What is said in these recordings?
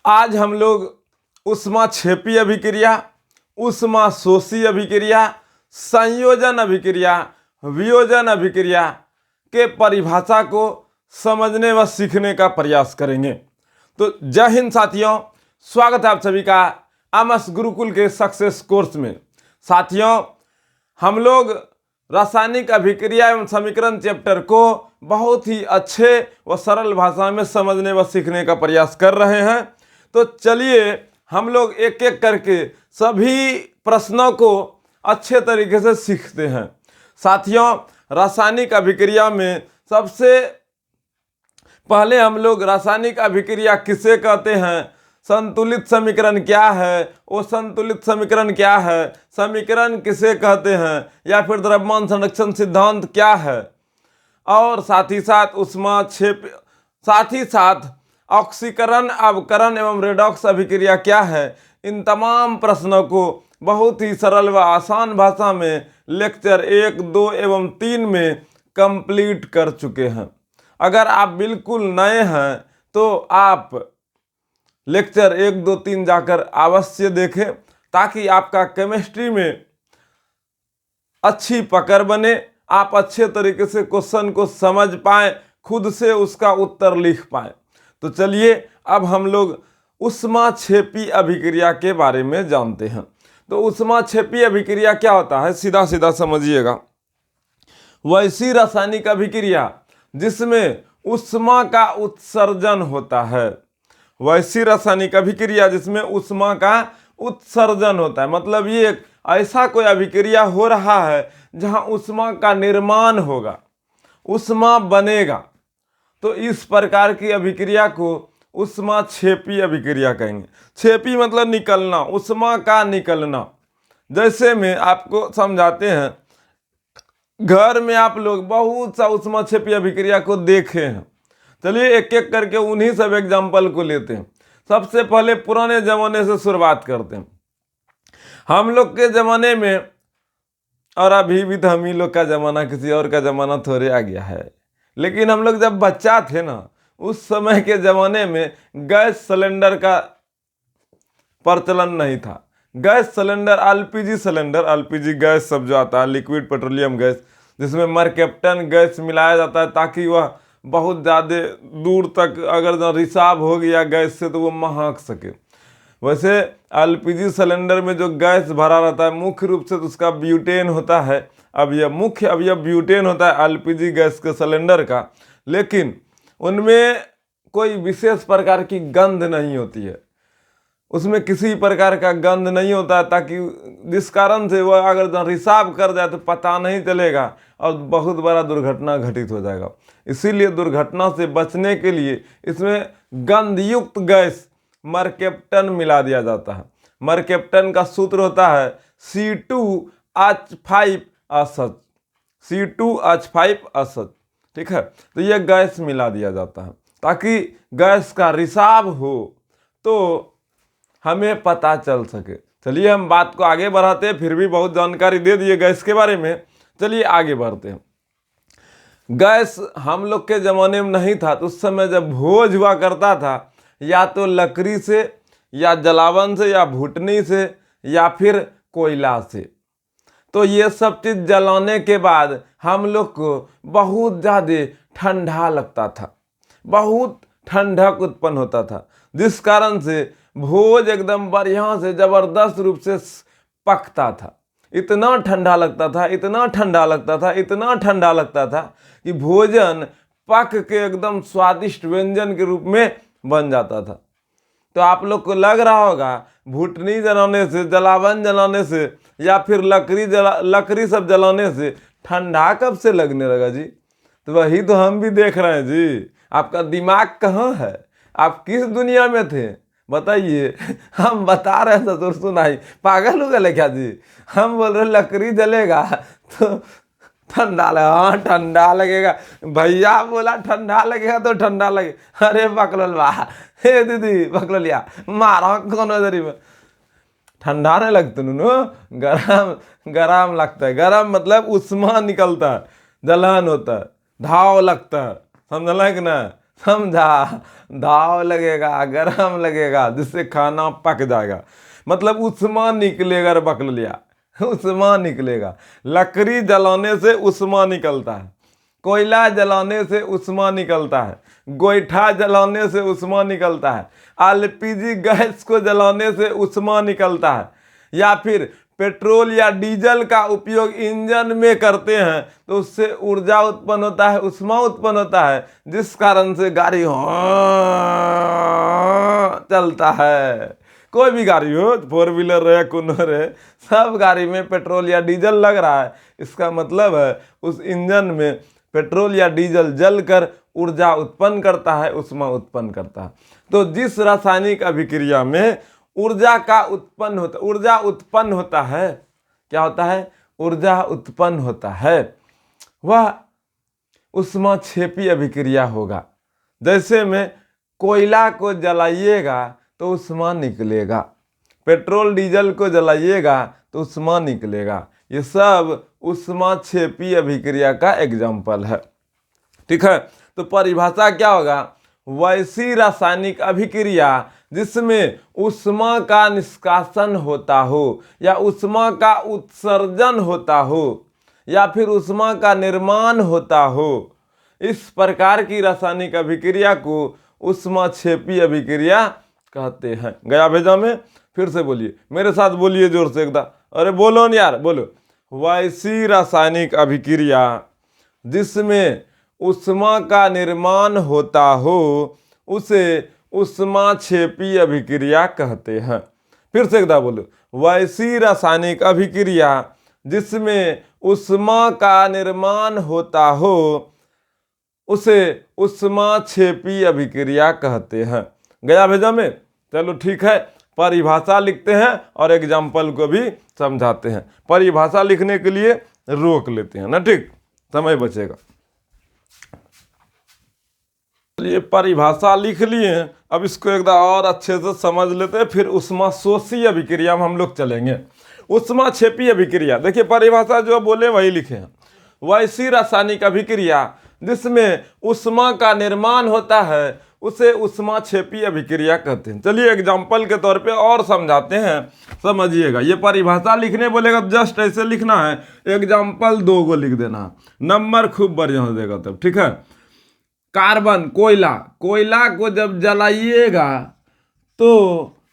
आज हम लोग ऊष्माक्षेपी अभिक्रिया, ऊष्माशोषी अभिक्रिया, संयोजन अभिक्रिया, वियोजन अभिक्रिया के परिभाषा को समझने व सीखने का प्रयास करेंगे। तो जय हिंद साथियों, स्वागत है आप सभी का एमएस गुरुकुल के सक्सेस कोर्स में। साथियों, हम लोग रासायनिक अभिक्रिया एवं समीकरण चैप्टर को बहुत ही अच्छे व सरल भाषा में समझने व सीखने का प्रयास कर रहे हैं। तो चलिए हम लोग एक एक करके सभी प्रश्नों को अच्छे तरीके से सीखते हैं। साथियों, रासायनिक अभिक्रिया में सबसे पहले हम लोग रासायनिक अभिक्रिया किसे कहते हैं, संतुलित समीकरण क्या है, वो संतुलित समीकरण क्या है, समीकरण किसे कहते हैं, या फिर द्रव्यमान संरक्षण सिद्धांत क्या है, और साथ ही साथ ऑक्सीकरण, अवकरण एवं रेडॉक्स अभिक्रिया क्या है। इन तमाम प्रश्नों को बहुत ही सरल व आसान भाषा में लेक्चर 1, 2 एवं 3 में कंप्लीट कर चुके हैं। अगर आप बिल्कुल नए हैं तो आप लेक्चर 1, 2, 3 जाकर अवश्य देखें, ताकि आपका केमिस्ट्री में अच्छी पकड़ बने, आप अच्छे तरीके से क्वेश्चन को समझ पाएं, खुद से उसका उत्तर लिख पाएं। तो चलिए अब हम लोग ऊष्माक्षेपी अभिक्रिया के बारे में जानते हैं। तो ऊष्माक्षेपी अभिक्रिया क्या होता है, सीधा सीधा समझिएगा। वैसी रासायनिक अभिक्रिया जिसमें ऊष्मा का उत्सर्जन होता है, वैसी रासायनिक अभिक्रिया जिसमें ऊष्मा का उत्सर्जन होता है, मतलब ये एक ऐसा कोई अभिक्रिया हो रहा है जहां ऊष्मा का निर्माण होगा, ऊष्मा बनेगा। तो इस प्रकार की अभिक्रिया को ऊष्माक्षेपी अभिक्रिया कहेंगे। क्षेपी मतलब निकलना, ऊष्मा का निकलना। जैसे में आपको समझाते हैं, घर में आप लोग बहुत सा ऊष्माक्षेपी अभिक्रिया को देखे हैं। चलिए एक एक करके उन्हीं सब एग्जाम्पल को लेते हैं। सबसे पहले पुराने जमाने से शुरुआत करते हैं। हम लोग के जमाने में, और अभी भी तो हम ही लोग का जमाना, किसी और का जमाना थोड़े आ गया है, लेकिन हम लोग जब बच्चा थे ना, उस समय के जमाने में गैस सिलेंडर का प्रचलन नहीं था। Gas cylinder, LPG cylinder, LPG gas सब जो आता है, लिक्विड पेट्रोलियम गैस, जिसमें मरकेप्टन गैस मिलाया जाता है ताकि वह बहुत ज़्यादा दूर तक अगर रिसाव हो गया गैस से तो वो महक सके। वैसे एलपीजी सिलेंडर में जो गैस भरा रहता है मुख्य रूप से तो उसका ब्यूटेन होता है। अब यह ब्यूटेन होता है एलपीजी गैस के सिलेंडर का, लेकिन उनमें कोई विशेष प्रकार की गंध नहीं होती है, उसमें किसी प्रकार का गंध नहीं होता है, ताकि जिस कारण से वह अगर रिसाव कर जाए तो पता नहीं चलेगा और बहुत बड़ा दुर्घटना घटित हो जाएगा। इसीलिए दुर्घटना से बचने के लिए इसमें गंधयुक्त गैस मरकेप्टन मिला दिया जाता है। मरकेप्टन का सूत्र होता है C2H5SH, C2H5SH, ठीक है। तो यह गैस मिला दिया जाता है ताकि गैस का रिसाव हो तो हमें पता चल सके। चलिए हम बात को आगे बढ़ाते हैं, फिर भी बहुत जानकारी दे दिए गैस के बारे में। चलिए आगे बढ़ते हैं। गैस हम लोग के ज़माने में नहीं था, तो उस समय जब भोज हुआ करता था, या तो लकड़ी से, या जलावन से, या भुटनी से, या फिर कोयला से। तो ये सब चीज़ जलाने के बाद हम लोग को बहुत ज़्यादा ठंडा लगता था, बहुत ठंडक उत्पन्न होता था, जिस कारण से भोज एकदम बढ़िया से ज़बरदस्त रूप से पकता था। इतना ठंडा लगता था, इतना ठंडा लगता था, इतना ठंडा लगता था कि भोजन पक के एकदम स्वादिष्ट व्यंजन के रूप में बन जाता था। तो आप लोग को लग रहा होगा भुटनी जलाने से, जलावन जलाने से, या फिर लकड़ी सब जलाने से ठंडा कब से लगने लगा जी? तो वही तो हम भी देख रहे हैं जी। आपका दिमाग कहाँ है? आप किस दुनिया में थे बताइए? हम बता रहे हैं ससुर सुनाई, पागल हो गए क्या जी? हम बोल रहे लकड़ी जलेगा तो ठंडा लगेगा। हाँ ठंडा लगेगा, भैया बोला ठंडा लगेगा तो ठंडा लगे। अरे बकलोलवा, हे दीदी बकलोलिया, मारा कौन नजरी में ठंडा नहीं लगता नु, गरम गरम लगता है। गरम मतलब उष्मा निकलता है, जलन होता है, धाव लगता है, समझल कि ना? समझा? दाव लगेगा, गरम लगेगा, जिससे खाना पक जाएगा, मतलब उष्मा निकलेगा। रे पकड़ लिया, उष्मा निकलेगा। लकड़ी जलाने से उष्मा निकलता है, कोयला जलाने से उष्मा निकलता है, गोईठा जलाने से उष्मा निकलता है, एलपीजी गैस को जलाने से उष्मा निकलता है, या फिर पेट्रोल या डीजल का उपयोग इंजन में करते हैं तो उससे ऊर्जा उत्पन्न होता है, उष्मा उत्पन्न होता है, जिस कारण से गाड़ी चलता है। कोई भी गाड़ी हो, 4 व्हीलर रहे, कुनर है, सब गाड़ी में पेट्रोल या डीजल लग रहा है, इसका मतलब है उस इंजन में पेट्रोल या डीजल जलकर ऊर्जा उत्पन्न करता है, उष्मा उत्पन्न करता है। तो जिस रासायनिक अभिक्रिया में ऊर्जा उत्पन्न होता है, क्या होता है? ऊर्जा उत्पन्न होता है, वह उष्माक्षेपी अभिक्रिया होगा। जैसे में कोयला को जलाइएगा तो उष्मा निकलेगा, पेट्रोल डीजल को जलाइएगा तो उष्मा निकलेगा। ये सब उष्माक्षेपी अभिक्रिया का एग्जाम्पल है। ठीक है, तो परिभाषा क्या होगा? वैसी रासायनिक अभिक्रिया जिसमें उष्मा का निष्कासन होता हो, या उष्मा का उत्सर्जन होता हो, या फिर उष्मा का निर्माण होता हो, इस प्रकार की रासायनिक अभिक्रिया को उष्माक्षेपी अभिक्रिया कहते हैं। गया भेजा में? फिर से बोलिए, मेरे साथ बोलिए जोर से एकदम। अरे बोलो न यार, बोलो। वैसी रासायनिक अभिक्रिया जिसमें उष्मा का निर्माण होता हो उसे उष्माक्षेपी अभिक्रिया कहते हैं। फिर से एकदम बोलो। वैसी रासायनिक अभिक्रिया जिसमें उष्मा का निर्माण होता हो उसे उष्माक्षेपी अभिक्रिया कहते हैं। गया भेजा में? चलो ठीक है, परिभाषा लिखते हैं और एग्जाम्पल को भी समझाते हैं। परिभाषा लिखने के लिए रोक लेते हैं ना, ठीक, समय बचेगा। ये परिभाषा लिख लिए, अब इसको एकदम और अच्छे से समझ लेते हैं, फिर उष्माशोषी अभिक्रिया में हम लोग चलेंगे। उष्माक्षेपी अभिक्रिया, देखिए परिभाषा जो बोले वही लिखे हैं। वैसी रासायनिक अभिक्रिया जिसमें उष्मा का निर्माण होता है उसे उष्माक्षेपी अभिक्रिया कहते हैं। चलिए एग्जाम्पल के तौर पे और समझाते हैं, समझिएगा। ये परिभाषा लिखने बोलेगा जस्ट ऐसे लिखना है, एग्जाम्पल 2 को लिख देना, नंबर खूब बढ़िया हो जाएगा तब। ठीक है, कार्बन, कोयला को जब जलाइएगा तो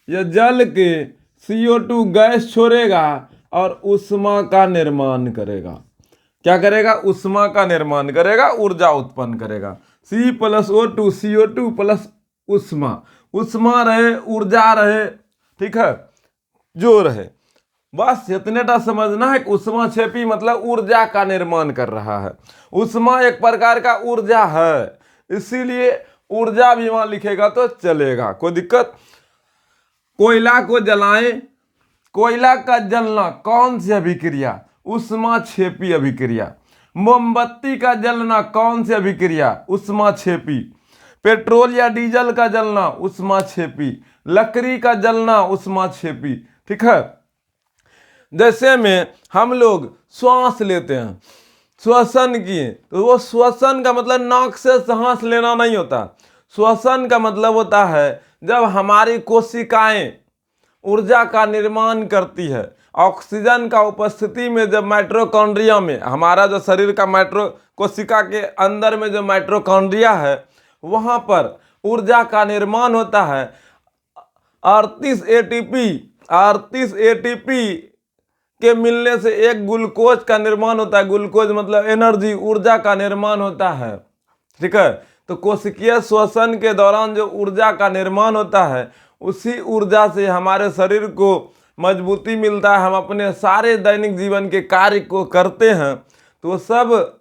यह जल के CO2 गैस छोड़ेगा और उष्मा का निर्माण करेगा। क्या करेगा? उष्मा का निर्माण करेगा, ऊर्जा उत्पन्न करेगा। C+O2, CO2 प्लस उष्मा रहे, ऊर्जा रहे, ठीक है, जो रहे, बस इतने टा समझना है कि उष्माक्षेपी मतलब ऊर्जा का निर्माण कर रहा है। उष्मा एक प्रकार का ऊर्जा है, इसीलिए ऊर्जा भी वहां लिखेगा तो चलेगा, कोई दिक्कत। कोयला को जलाएं, कोयला का जलना कौन सी अभिक्रिया? उष्माक्षेपी अभिक्रिया। मोमबत्ती का जलना कौन सी अभिक्रिया? उष्माक्षेपी। पेट्रोल या डीजल का जलना उष्माक्षेपी। लकड़ी का जलना उष्माक्षेपी। ठीक है, जैसे में हम लोग श्वास लेते हैं, श्वसन किए, तो वो श्वसन का मतलब नाक से सांस लेना नहीं होता। श्वसन का मतलब होता है जब हमारी कोशिकाएं ऊर्जा का निर्माण करती है, ऑक्सीजन का उपस्थिति में, जब माइटोकॉन्ड्रिया में, हमारा जो शरीर का कोशिका के अंदर में जो माइटोकॉन्ड्रिया है वहां पर ऊर्जा का निर्माण होता है। 38 एटीपी के मिलने से एक ग्लूकोज का निर्माण होता है। ग्लूकोज मतलब एनर्जी, ऊर्जा का निर्माण होता है। ठीक है, तो कोशिकीय श्वसन के दौरान जो ऊर्जा का निर्माण होता है उसी ऊर्जा से हमारे शरीर को मजबूती मिलता है, हम अपने सारे दैनिक जीवन के कार्य को करते हैं, तो सब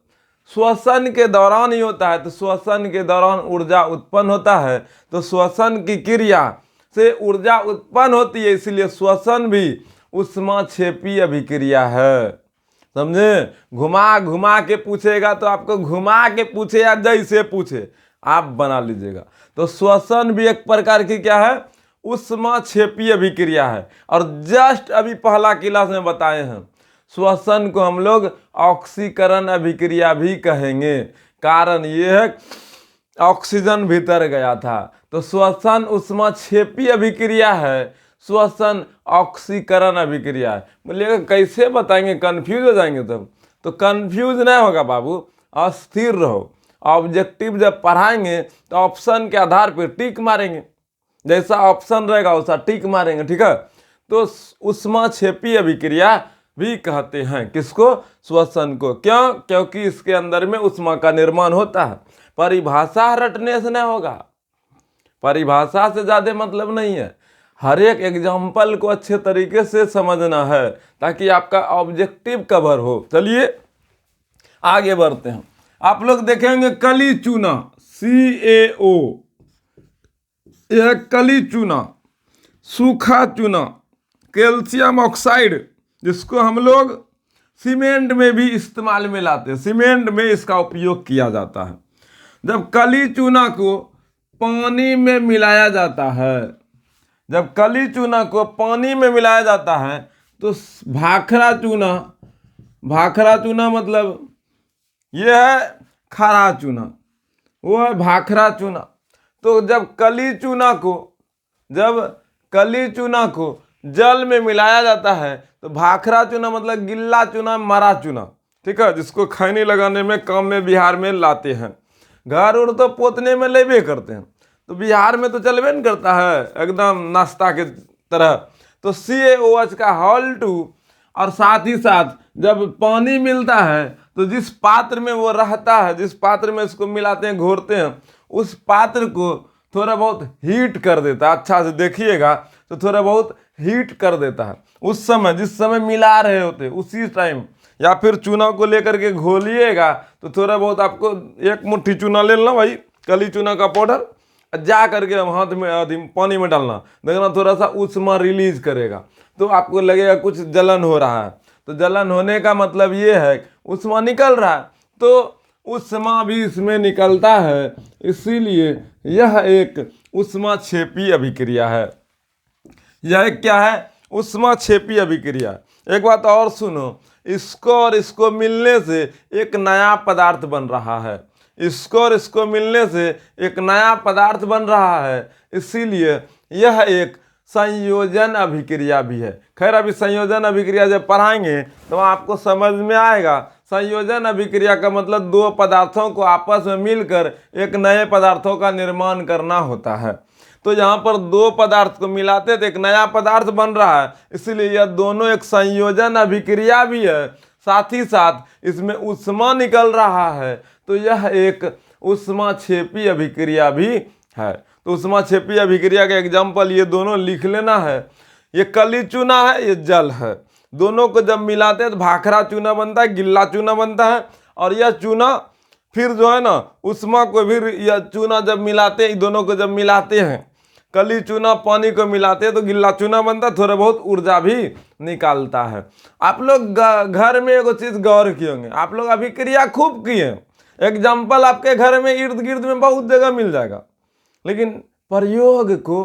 श्वसन के दौरान ही होता है। तो श्वसन के दौरान ऊर्जा उत्पन्न होता है, तो श्वसन की क्रिया से ऊर्जा उत्पन्न होती है, इसलिए श्वसन भी उष्माक्षेपी अभिक्रिया है। समझे? घुमा घुमा के पूछेगा तो आपको घुमा के पूछे या जैसे पूछे आप बना लीजिएगा। तो श्वसन भी एक प्रकार की क्या है? उष्माक्षेपी अभिक्रिया है। और जस्ट अभी पहला क्लास में बताए हैं, श्वसन को हम लोग ऑक्सीकरण अभिक्रिया भी कहेंगे। कारण ये है ऑक्सीजन भीतर गया था। तो श्वसन ऊष्माक्षेपी अभिक्रिया है, श्वसन ऑक्सीकरण अभिक्रिया है। बोलिएगा कैसे बताएंगे, कंफ्यूज हो जाएंगे तब। तो कंफ्यूज नहीं होगा बाबू, अस्थिर रहो। ऑब्जेक्टिव जब पढ़ाएंगे तो ऑप्शन के आधार पर टिक मारेंगे, जैसा ऑप्शन रहेगा वैसा टिक मारेंगे, ठीक है। तो ऊष्माक्षेपी अभिक्रिया भी कहते हैं किसको, श्वसन को। क्यों? क्योंकि इसके अंदर में ऊष्मा का निर्माण होता है। परिभाषा रटने से नहीं होगा, परिभाषा से ज्यादा मतलब नहीं है, हर एक एग्जाम्पल को अच्छे तरीके से समझना है ताकि आपका ऑब्जेक्टिव कवर हो। चलिए आगे बढ़ते हैं। आप लोग देखेंगे कली चूना, CaO, यह कली चूना, सूखा चूना, कैल्शियम ऑक्साइड, जिसको हम लोग सीमेंट में भी इस्तेमाल में लाते हैं, सीमेंट में इसका उपयोग किया जाता है। जब कली चूना को पानी में मिलाया जाता है, जब कली चूना को पानी में मिलाया जाता है तो भाखरा चूना, भाखरा चूना मतलब ये है खारा चूना, वो है भाखरा चूना। तो जब कली चूना को जल में मिलाया जाता है तो भाखरा चूना मतलब गिल्ला चूना, मरा चूना, ठीक है, जिसको खैनी लगाने में काम में बिहार में लाते हैं। घर उड़ तो पोतने में लेबे करते हैं, तो बिहार में तो चलबे नहीं करता है एकदम नाश्ता के तरह। तो CaOH का Hal2, और साथ ही साथ जब पानी मिलता है तो जिस पात्र में वो रहता है, जिस पात्र में इसको मिलाते हैं, घोरते हैं, उस पात्र को थोड़ा बहुत हीट कर देता है। अच्छा से देखिएगा तो थोड़ा बहुत हीट कर देता है उस समय, जिस समय मिला रहे होते उसी टाइम। या फिर चूना को लेकर के घोलिएगा तो थोड़ा बहुत आपको एक मुट्ठी चूना ले लेना भाई, कली चूना का पाउडर, जा करके हाथ में पानी में डालना, देखना थोड़ा सा ऊष्मा रिलीज करेगा तो आपको लगेगा कुछ जलन हो रहा है। तो जलन होने का मतलब ये है ऊष्मा निकल रहा है, तो ऊष्मा भी इसमें निकलता है, इसीलिए यह एक ऊष्माक्षेपी अभिक्रिया है। यह क्या है? ऊष्माक्षेपी अभिक्रिया। एक बात और सुनो, इसको और इसको मिलने से एक नया पदार्थ बन रहा है, इसको और इसको मिलने से एक नया पदार्थ बन रहा है, इसीलिए यह एक संयोजन अभिक्रिया भी है। खैर अभी संयोजन अभिक्रिया जब पढ़ाएंगे तो आपको समझ में आएगा। संयोजन अभिक्रिया का मतलब दो पदार्थों को आपस में मिलकर एक नए पदार्थों का निर्माण करना होता है। तो यहाँ पर दो पदार्थ को मिलाते तो एक नया पदार्थ बन रहा है, इसीलिए यह दोनों एक संयोजन अभिक्रिया भी है, साथ ही साथ इसमें ऊष्मा निकल रहा है, तो यह एक ऊष्माक्षेपी अभिक्रिया भी है। तो ऊष्माक्षेपी अभिक्रिया का एग्जाम्पल ये दोनों लिख लेना है। ये कली चूना है, ये जल है, दोनों को जब मिलाते हैं तो भाखरा चूना बनता है, गिल्ला चूना बनता है। और यह चूना फिर जो है ना ऊष्मा को फिर यह चूना जब मिलाते हैं, दोनों को जब मिलाते हैं, कली चूना पानी को मिलाते हैं तो गिल्ला चूना बनता है, थोड़ा बहुत ऊर्जा भी निकालता है। आप लोग घर में एगो चीज गौर किए होंगे, आप लोग अभिक्रिया खूब किए, एग्जाम्पल आपके घर में इर्द गिर्द में बहुत जगह मिल जाएगा, लेकिन प्रयोग को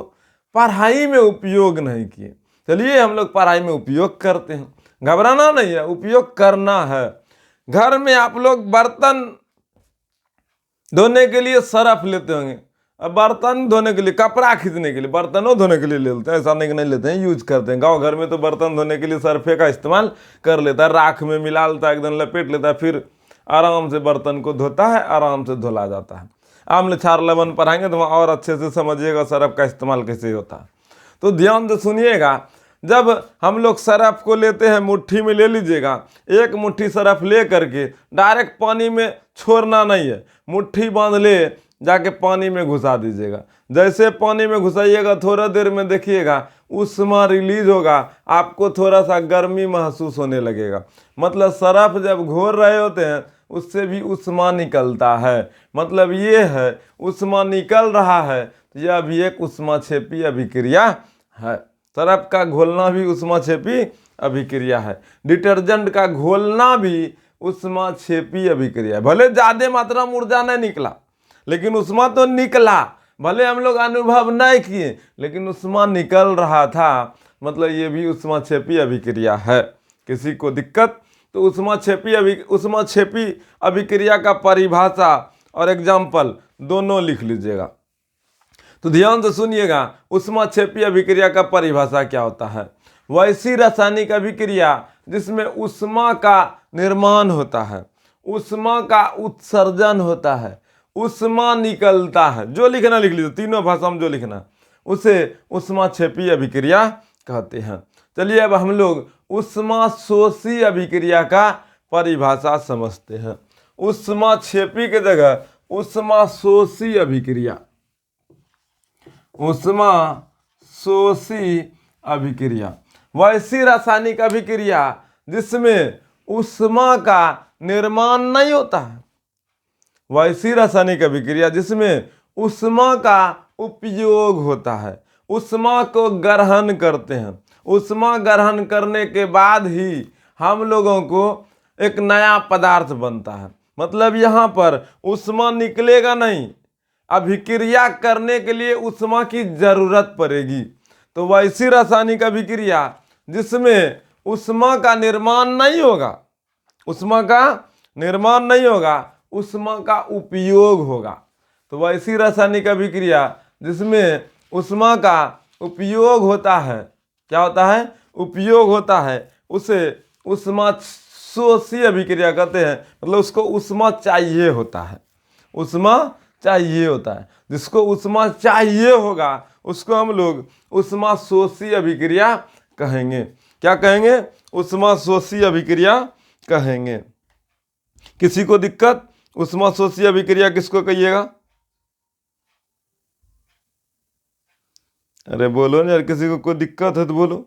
पढ़ाई में उपयोग नहीं किए। चलिए हम लोग पढ़ाई में उपयोग करते हैं, घबराना नहीं है, उपयोग करना है। घर में आप लोग बर्तन धोने के लिए सरफ लेते होंगे, अब बर्तन धोने के लिए, कपड़ा खींचने के लिए, बर्तनों धोने के लिए लेते हैं, ऐसा नहीं लेते हैं, यूज करते हैं। गांव घर में तो बर्तन धोने के लिए सरफे का इस्तेमाल कर लेता है, राख में मिला लेता है, एकदम लपेट लेता है, फिर आराम से बर्तन को धोता है, आराम से धुला जाता है। आमले छार लवन पढ़ाएंगे तो वहाँ और अच्छे से समझिएगा सरफ का इस्तेमाल कैसे होता है। तो ध्यान से सुनिएगा, जब हम लोग सरफ को लेते हैं, मुट्ठी में ले लीजिएगा, एक मुट्ठी सरफ ले करके डायरेक्ट पानी में छोड़ना नहीं है, मुट्ठी बांध ले जाके पानी में घुसा दीजिएगा। जैसे पानी में घुसाइएगा थोड़ा देर में देखिएगा ऊष्मा रिलीज होगा, आपको थोड़ा सा गर्मी महसूस होने लगेगा। मतलब सरफ जब घोर रहे होते हैं उससे भी ऊष्मा निकलता है, मतलब ये है ऊष्मा निकल रहा है, तो यह भी एक ऊष्माक्षेपी अभिक्रिया है। सरफ का घोलना भी ऊष्माक्षेपी अभिक्रिया है, डिटर्जेंट का घोलना भी ऊष्माक्षेपी अभिक्रिया है। भले ज्यादा मात्रा में ऊर्जा नहीं निकला, लेकिन ऊष्मा तो निकला, भले हम लोग अनुभव नहीं किए, लेकिन ऊष्मा निकल रहा था, मतलब ये भी ऊष्माक्षेपी अभिक्रिया है। किसी को दिक्कत? तो ऊष्माक्षेपी अभिक्रिया का परिभाषा और एग्जाम्पल दोनों लिख लीजिएगा। तो ध्यान से सुनिएगा, ऊष्माक्षेपीय अभिक्रिया का परिभाषा क्या होता है। वैसी रासायनिक अभिक्रिया जिसमें ऊष्मा का निर्माण होता है, ऊष्मा का उत्सर्जन होता है, ऊष्मा निकलता है, जो लिखना लिख लीजिए, तीनों भाषा में जो लिखना, उसे ऊष्माक्षेपीय अभिक्रिया कहते हैं। चलिए अब हम लोग ऊष्माशोषी अभिक्रिया का परिभाषा समझते हैं। ऊष्माक्षेपी के जगह ऊष्माशोषी अभिक्रिया, ऊष्माशोषी अभिक्रिया वैसी रासायनिक अभिक्रिया जिसमें ऊष्मा का निर्माण नहीं होता है, वैसी रासायनिक अभिक्रिया जिसमें ऊष्मा का उपयोग होता है, ऊष्मा को ग्रहण करते हैं, ऊष्मा ग्रहण करने के बाद ही हम लोगों को एक नया पदार्थ बनता है। मतलब यहाँ पर ऊष्मा निकलेगा नहीं, अभिक्रिया करने के लिए ऊष्मा की जरूरत पड़ेगी। तो वैसी रासायनिक अभिक्रिया जिसमें ऊष्मा का निर्माण नहीं होगा, ऊष्मा का निर्माण नहीं होगा, ऊष्मा का उपयोग होगा। तो वैसी रासायनिक अभिक्रिया जिसमें ऊष्मा का उपयोग होता है, क्या होता है, उपयोग होता है, उसे ऊष्माशोषी अभिक्रिया कहते हैं। मतलब उसको ऊष्मा चाहिए होता है, ऊष्मा चाहिए होता है। जिसको ऊष्मा चाहिए होगा उसको हम लोग ऊष्माशोषी अभिक्रिया कहेंगे। क्या कहेंगे, ऊष्माशोषी अभिक्रिया कहेंगे। किसी को दिक्कत, ऊष्माशोषी अभिक्रिया किसको कहिएगा? अरे बोलो ना यार, किसी को कोई दिक्कत है तो बोलो।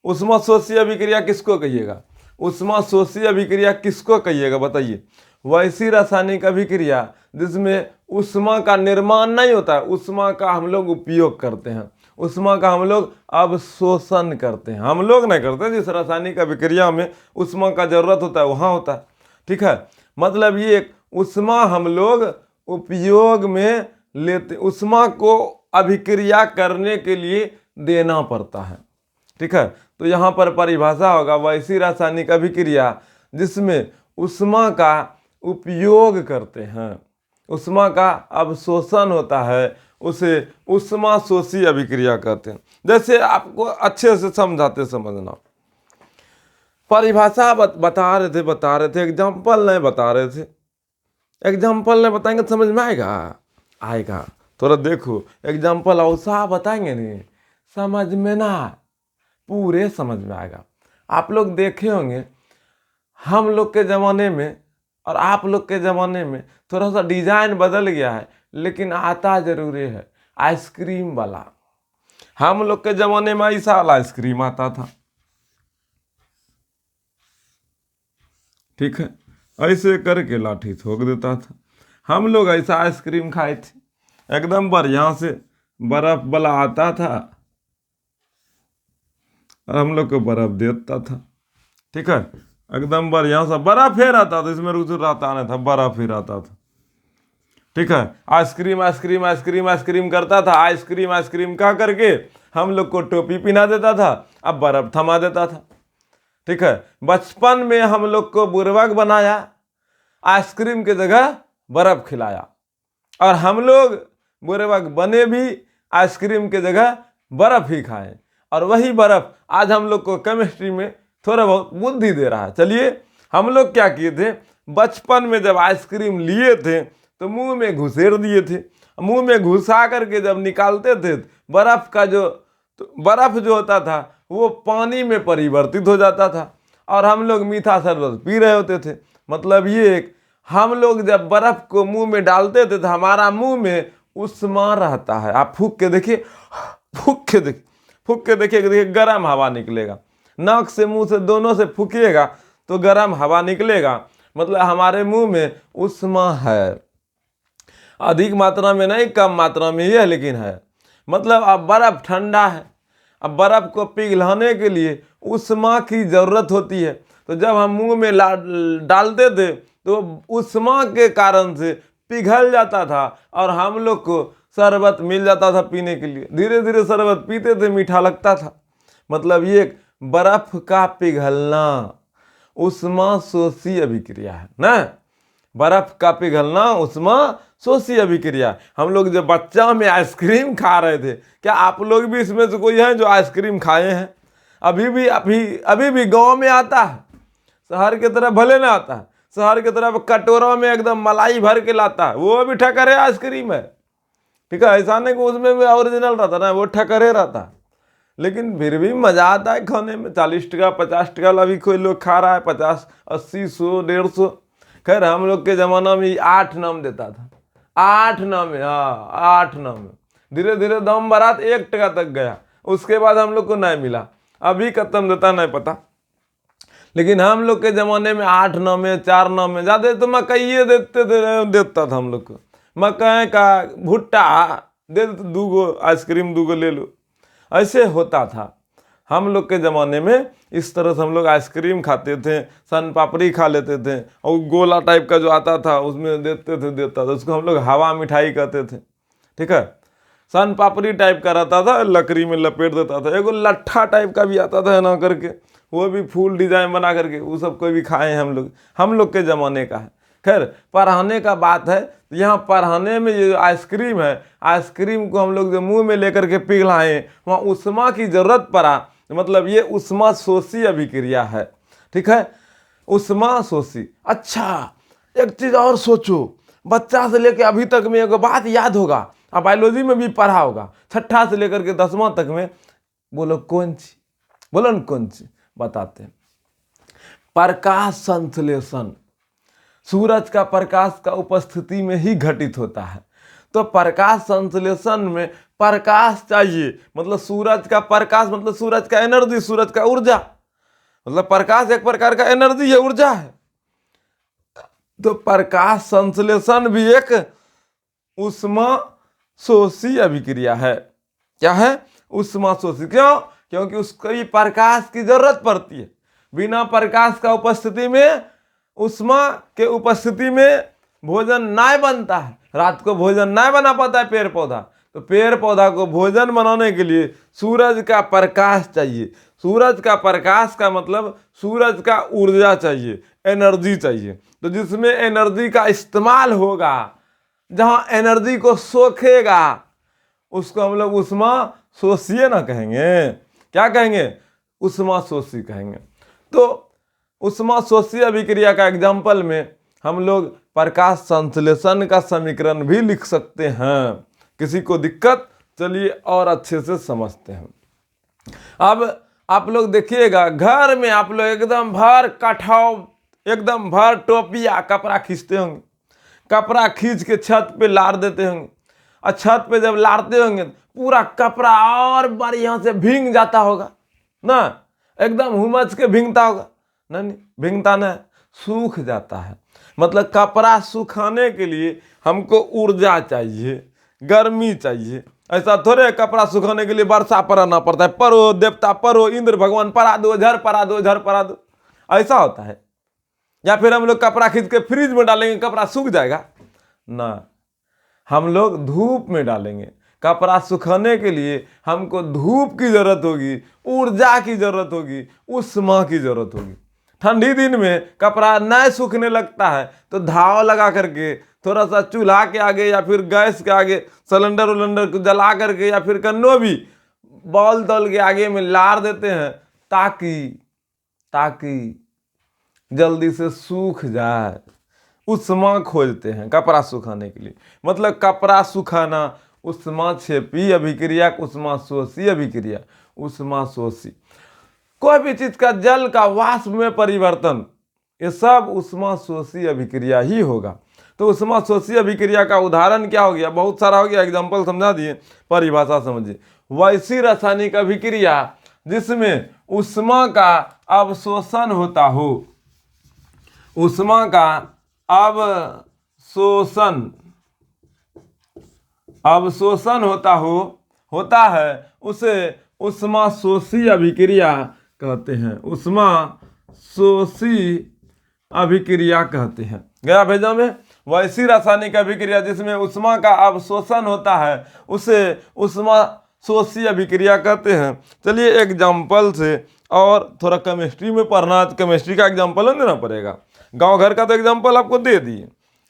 ऊष्माशोषी अभिक्रिया किसको कहिएगा? ऊष्माशोषी अभिक्रिया किसको कहिएगा बताइए? वैसी रासायनिक अभिक्रिया जिसमें ऊष्मा का निर्माण नहीं होता है, ऊष्मा का हम लोग उपयोग करते हैं, ऊष्मा का हम लोग अवशोषण करते हैं। हम लोग नहीं करते, जिस रासायनिक अभिक्रिया में ऊष्मा का जरूरत होता है वहाँ होता है। ठीक है, मतलब ये ऊष्मा हम लोग उपयोग में लेते, ऊष्मा को अभिक्रिया करने के लिए देना पड़ता है। ठीक है, तो यहाँ पर परिभाषा होगा वैसी रासायनिक अभिक्रिया जिसमें ऊष्मा का उपयोग करते हैं, ऊष्मा का अवशोषण होता है, उसे ऊष्माशोषी अभिक्रिया कहते हैं। जैसे आपको अच्छे से समझाते समझना, परिभाषा बता रहे थे, एग्जाम्पल नहीं बता रहे थे। एग्जाम्पल नहीं बताएंगे तो समझ में आएगा। थोड़ा देखो, एग्जाम्पल ऐसा बताएंगे नहीं समझ में ना, पूरे समझ में आएगा। आप लोग देखे होंगे हम लोग के ज़माने में और आप लोग के ज़माने में थोड़ा सा डिजाइन बदल गया है, लेकिन आता जरूरी है। आइसक्रीम वाला, हम लोग के ज़माने में ऐसा वाला आइसक्रीम आता था। ठीक है, ऐसे करके लाठी ठोक देता था। हम लोग ऐसा आइसक्रीम खाए थे, एकदम बढ़िया से बर्फ वाला आता था और हम लोग को बर्फ देता था। ठीक है, एकदम बढ़िया सा बर्फ ही रहता था, इसमें रुचि रहता नहीं था, बर्फ ही रहता था। ठीक है, आइसक्रीम आइसक्रीम आइसक्रीम आइसक्रीम करता था, आइसक्रीम आइसक्रीम कह करके हम लोग को टोपी पहना देता था, अब बर्फ थमा देता था। ठीक है, बचपन में हम लोग को बुर्बक बनाया, आइसक्रीम की जगह बर्फ खिलाया, और हम लोग बुर्बक बने भी, आइसक्रीम की जगह बर्फ ही खाएं, और वही बर्फ आज हम लोग को केमिस्ट्री में थोड़ा बहुत बुद्धि दे रहा है। चलिए, हम लोग क्या किए थे, बचपन में जब आइसक्रीम लिए थे तो मुंह में घुसेड़ दिए थे, मुंह में घुसा करके जब निकालते थे बर्फ का बर्फ जो होता था वो पानी में परिवर्तित हो जाता था, और हम लोग मीठा शरबत पी रहे होते थे। मतलब ये हम लोग जब बर्फ को मुंह में डालते थे तो हमारा मुंह में उष्मा रहता है। आप फूंक के देखिए, देखिए गर्म हवा निकलेगा, नाक से मुंह से दोनों से फूकिएगा तो गर्म हवा निकलेगा। मतलब हमारे मुंह में उष्मा है, अधिक मात्रा में नहीं, कम मात्रा में ही है, लेकिन है। मतलब अब बर्फ ठंडा है, अब बर्फ को पिघलाने के लिए उष्मा की जरूरत होती है। तो जब हम मुंह में डालते थे तो उष्मा के कारण से पिघल जाता था और हम लोग को शरबत मिल जाता था पीने के लिए। धीरे धीरे शरबत पीते थे, मीठा लगता था। मतलब ये बर्फ का पिघलना उष्माशोषी अभिक्रिया है ना। बर्फ का पिघलना उष्मा शोषी अभिक्रिया। हम लोग जब बच्चा में आइसक्रीम खा रहे थे, क्या आप लोग भी इसमें से कोई है जो आइसक्रीम खाए हैं? अभी भी गांव में आता है, शहर की तरफ भले ना आता है, शहर की तरफ कटोरा में एकदम मलाई भर के लाता है, वो भी ठकरे आइसक्रीम है। ठीक है, ऐसा नहीं कि उसमें भी ओरिजिनल रहता ना, वो ठकरे रहता है, लेकिन फिर भी मजा आता है खाने में। 40 टका 50 टका अभी कोई लोग खा रहा है, 50 80 100 150। खैर हम लोग के जमाना में 8 नाम देता था, 8 नाम है, हाँ 8 नाम है। धीरे धीरे दाम बढ़ा 1 टका तक गया, उसके बाद हम लोग को नहीं मिला, अभी खत्म देता नहीं पता। लेकिन हम लोग के जमाने में 8 नाम में 4 नाम में ज्यादा तो मकई देता था हम लोग को। मकई का भुट्टा दे दो, 2 गो आइसक्रीम 2 गो ले लो, ऐसे होता था हम लोग के ज़माने में। इस तरह से हम लोग आइसक्रीम खाते थे, सन पापड़ी खा लेते थे, और गोला टाइप का जो आता था उसमें देता था, उसको हम लोग हवा मिठाई कहते थे। ठीक है, सन पापड़ी टाइप का रहता था, लकड़ी में लपेट देता था। एगो लट्ठा टाइप का भी आता था ना करके, वो भी फूल डिजाइन बना करके, वो सब कोई भी खाए हैं हम लोग के ज़माने का है। खैर पढ़ाने का बात है, यहाँ पढ़ाने में ये आइसक्रीम है, आइसक्रीम को हम लोग जो मुंह में लेकर के पिघलाएं, वहाँ उष्मा की जरूरत पड़ा, मतलब ये उष्मा शोषी अभिक्रिया है। ठीक है, उष्मा शोषी। अच्छा एक चीज और सोचो, बच्चा से लेकर अभी तक में एक बात याद होगा, आप बायोलॉजी में भी पढ़ा होगा, 6ठा से लेकर के 10वां तक में। बोलो कौन सी? बोलो न कौन सी? बताते हैं। प्रकाश संश्लेषण। सूरज का प्रकाश का उपस्थिति में ही घटित होता है। तो प्रकाश संश्लेषण में प्रकाश चाहिए, मतलब सूरज का प्रकाश, मतलब सूरज का एनर्जी, सूरज का ऊर्जा, मतलब प्रकाश एक प्रकार का एनर्जी है, ऊर्जा है। तो प्रकाश संश्लेषण भी एक उष्मा शोषी अभिक्रिया है। क्या है? उष्मा शोषी। क्यों? क्योंकि उसको भी प्रकाश की जरूरत पड़ती है। बिना प्रकाश का उपस्थिति में, उष्मा के उपस्थिति में भोजन नहीं बनता है। रात को भोजन नहीं बना पाता है पेड़ पौधा, तो पेड़ पौधा को भोजन बनाने के लिए सूरज का प्रकाश चाहिए। सूरज का प्रकाश का मतलब सूरज का ऊर्जा चाहिए, एनर्जी चाहिए। तो जिसमें एनर्जी का इस्तेमाल होगा, जहां एनर्जी को सोखेगा, उसको हम लोग उष्मा शोषी ना कहेंगे। क्या कहेंगे? उष्मा शोषी कहेंगे। तो उष्मा शोषी अभिक्रिया का एग्जाम्पल में हम लोग प्रकाश संश्लेषण का समीकरण भी लिख सकते हैं। किसी को दिक्कत? चलिए और अच्छे से समझते हैं। अब आप लोग देखिएगा, घर में आप लोग एकदम भर कठाव, एकदम भर टोपिया कपड़ा खींचते होंगे, कपड़ा खींच के छत पे लार देते होंगे, और छत पे जब लारते होंगे पूरा कपड़ा और बढ़िया से भींग जाता होगा ना, एकदम हुमच के भींगता होगा। नहीं, भींगता नहीं, सूख जाता है। मतलब कपड़ा सुखाने के लिए हमको ऊर्जा चाहिए, गर्मी चाहिए। ऐसा थोड़े कपड़ा सुखाने के लिए वर्षा पड़ना पड़ता है, परो देवता परो, इंद्र भगवान परा दो, झर परा दो, झर परा दो, ऐसा होता है। या फिर हम लोग कपड़ा खींच के फ्रिज में डालेंगे, कपड़ा सूख जाएगा ना। हम लोग धूप में डालेंगे। कपड़ा सुखाने के लिए हमको धूप की जरूरत होगी, ऊर्जा की जरूरत होगी, उष्मा की जरूरत होगी। ठंडी दिन में कपड़ा नहीं सूखने लगता है तो धाव लगा करके थोड़ा सा चूल्हा के आगे या फिर गैस के आगे सिलेंडर उलेंडर को जला करके या फिर कन्नो भी बॉल तल के आगे में लार देते हैं, ताकि जल्दी से सूख जाए। उष्मा खोजते हैं कपड़ा सुखाने के लिए। मतलब कपड़ा सुखाना उष्मा क्षेपी अभिक्रिया, उष्मा शोषी अभिक्रिया, उष्मा शोषी। कोई भी चीज का जल का वाष्प में परिवर्तन, ये सब उष्मा शोषी अभिक्रिया ही होगा। तो उष्मा शोषी अभिक्रिया का उदाहरण क्या हो गया? बहुत सारा हो गया, एग्जांपल समझा दिए, परिभाषा समझिए। वैसी रासायनिक अभिक्रिया जिसमें उष्मा का अवशोषण होता हो, उष्मा का अवशोषण होता है, उसे उष्मा शोषी अभिक्रिया कहते हैं। उष्मा शोषी अभिक्रिया कहते हैं। गया भेजा में? वैसी रासायनिक अभिक्रिया जिसमें उष्मा का अवशोषण होता है, उसे उष्मा शोषी अभिक्रिया कहते हैं। चलिए एग्जाम्पल से, और थोड़ा केमिस्ट्री में पढ़ना, केमिस्ट्री का एग्जाम्पल देना पड़ेगा। गांव घर का तो एग्जाम्पल आपको दे दिए,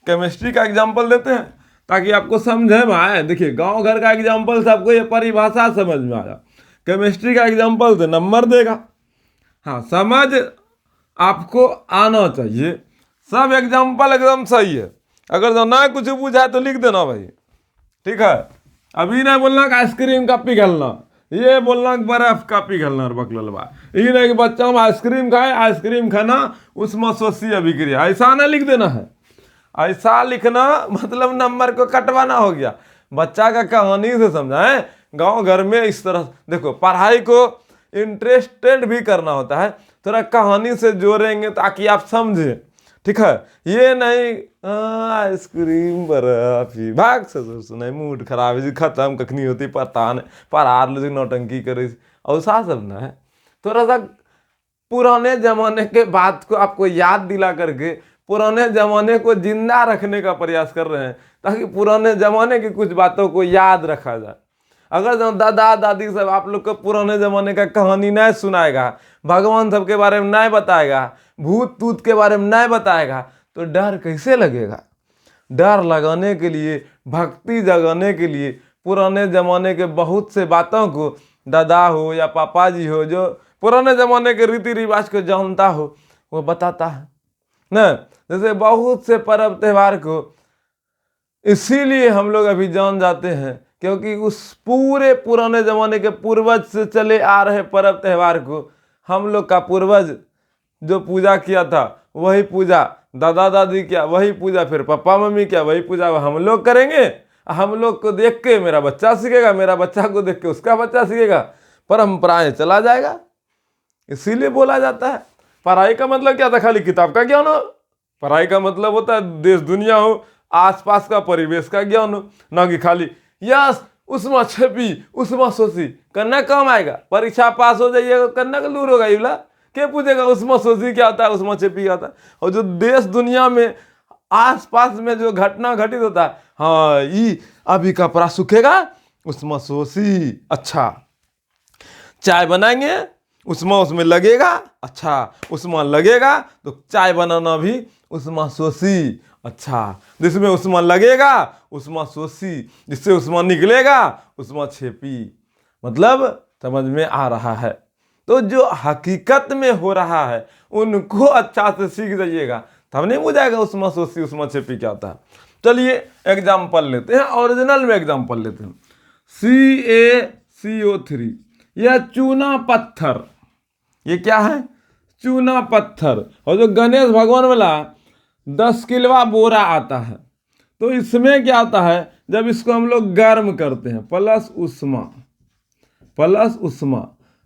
केमिस्ट्री का एग्जाम्पल देते हैं ताकि आपको समझे में आए। देखिए गांव घर का एग्जाम्पल से आपको ये परिभाषा समझ में आया। केमिस्ट्री का एग्जाम्पल से नंबर देगा। हाँ, समझ आपको आना चाहिए। सब एग्जाम्पल एकदम सही है। अगर जो ना कुछ पूछा तो लिख देना भाई, ठीक है। अभी नहीं बोलना कि आइसक्रीम का पिघलना, ये बोलना कि बर्फ का पिघलना और बकललवा। ये नहीं कि बच्चा हम आइसक्रीम खाए, आइसक्रीम खाना उसमें सोची अभिक्रिया, ऐसा ना लिख देना है। ऐसा लिखना मतलब नंबर को कटवाना हो गया। बच्चा का कहानी से समझाएं। गांव घर में इस तरह देखो, पढ़ाई को इंटरेस्टेड भी करना होता है, थोड़ा कहानी से जोड़ेंगे ताकि आप समझे, ठीक है। ये नहीं आइसक्रीम बर्फ ही भाग ससुर सुनाई, मूड खराब है जी, खत्म कखनी होती पता नहीं, पढ़ार लो नौटंकी करे ऐसा सब ना है। थोड़ा सा पुराने जमाने के बात को आपको याद दिला करके पुराने जमाने को जिंदा रखने का प्रयास कर रहे हैं, ताकि पुराने जमाने की कुछ बातों को याद रखा जाए। अगर जो दादा दादी सब आप लोग को पुराने जमाने का कहानी नहीं सुनाएगा, भगवान सब के बारे में नहीं बताएगा, भूत तूत के बारे में नहीं बताएगा, तो डर कैसे लगेगा। डर लगाने के लिए, भक्ति जगाने के लिए पुराने जमाने के बहुत से बातों को दादा हो या पापा जी हो जो पुराने जमाने के रीति रिवाज को जानता हो, वो बताता है ना। जैसे बहुत से पर्व त्यौहार को इसीलिए हम लोग अभी जान जाते हैं, क्योंकि उस पूरे पुराने जमाने के पूर्वज से चले आ रहे पर्व त्यौहार को हम लोग का पूर्वज जो पूजा किया था वही पूजा दादा दादी किया, वही पूजा फिर पापा मम्मी किया, वही पूजा हम लोग करेंगे। हम लोग को देख के मेरा बच्चा सीखेगा, मेरा बच्चा को देख के उसका बच्चा सीखेगा, परंपराएं चला जाएगा। इसीलिए बोला जाता है पढ़ाई का मतलब क्या था, खाली किताब का ज्ञान हो। पढ़ाई का मतलब होता है देश दुनिया हो, आसपास का परिवेश का ज्ञान हो, ना कि खाली यस उसमें छपी उसमें सोची करना काम आएगा। परीक्षा पास हो जाइएगा करना का दूर होगा, युला क्या पूछेगा उसमें सोची क्या होता है, उसमें छपी क्या होता है। और जो देश दुनिया में आसपास में जो घटना घटित होता है, हाँ ये अभी कपड़ा सूखेगा उसमें सोची, अच्छा चाय बनाएंगे उसमें लगेगा, अच्छा उसमें लगेगा तो चाय बनाना भी उसमें सोची, अच्छा जिसमें उसमें लगेगा उसमें सोची, जिससे उसमें निकलेगा उसमें छेपी। मतलब समझ में आ रहा है। तो जो हकीकत में हो रहा है उनको अच्छा से सीख जाइएगा, तब नहीं बुझाएगा उसमें सोची उसमें छेपी क्या होता है। चलिए एग्जाम्पल लेते हैं, ओरिजिनल में एग्जाम्पल लेते हैं। CaCO3 यह चूना पत्थर, ये क्या है, चूना पत्थर। और जो गणेश भगवान वाला 10 किलोवा बोरा आता है, तो इसमें क्या आता है, जब इसको हम लोग गर्म करते हैं प्लस उष्मा,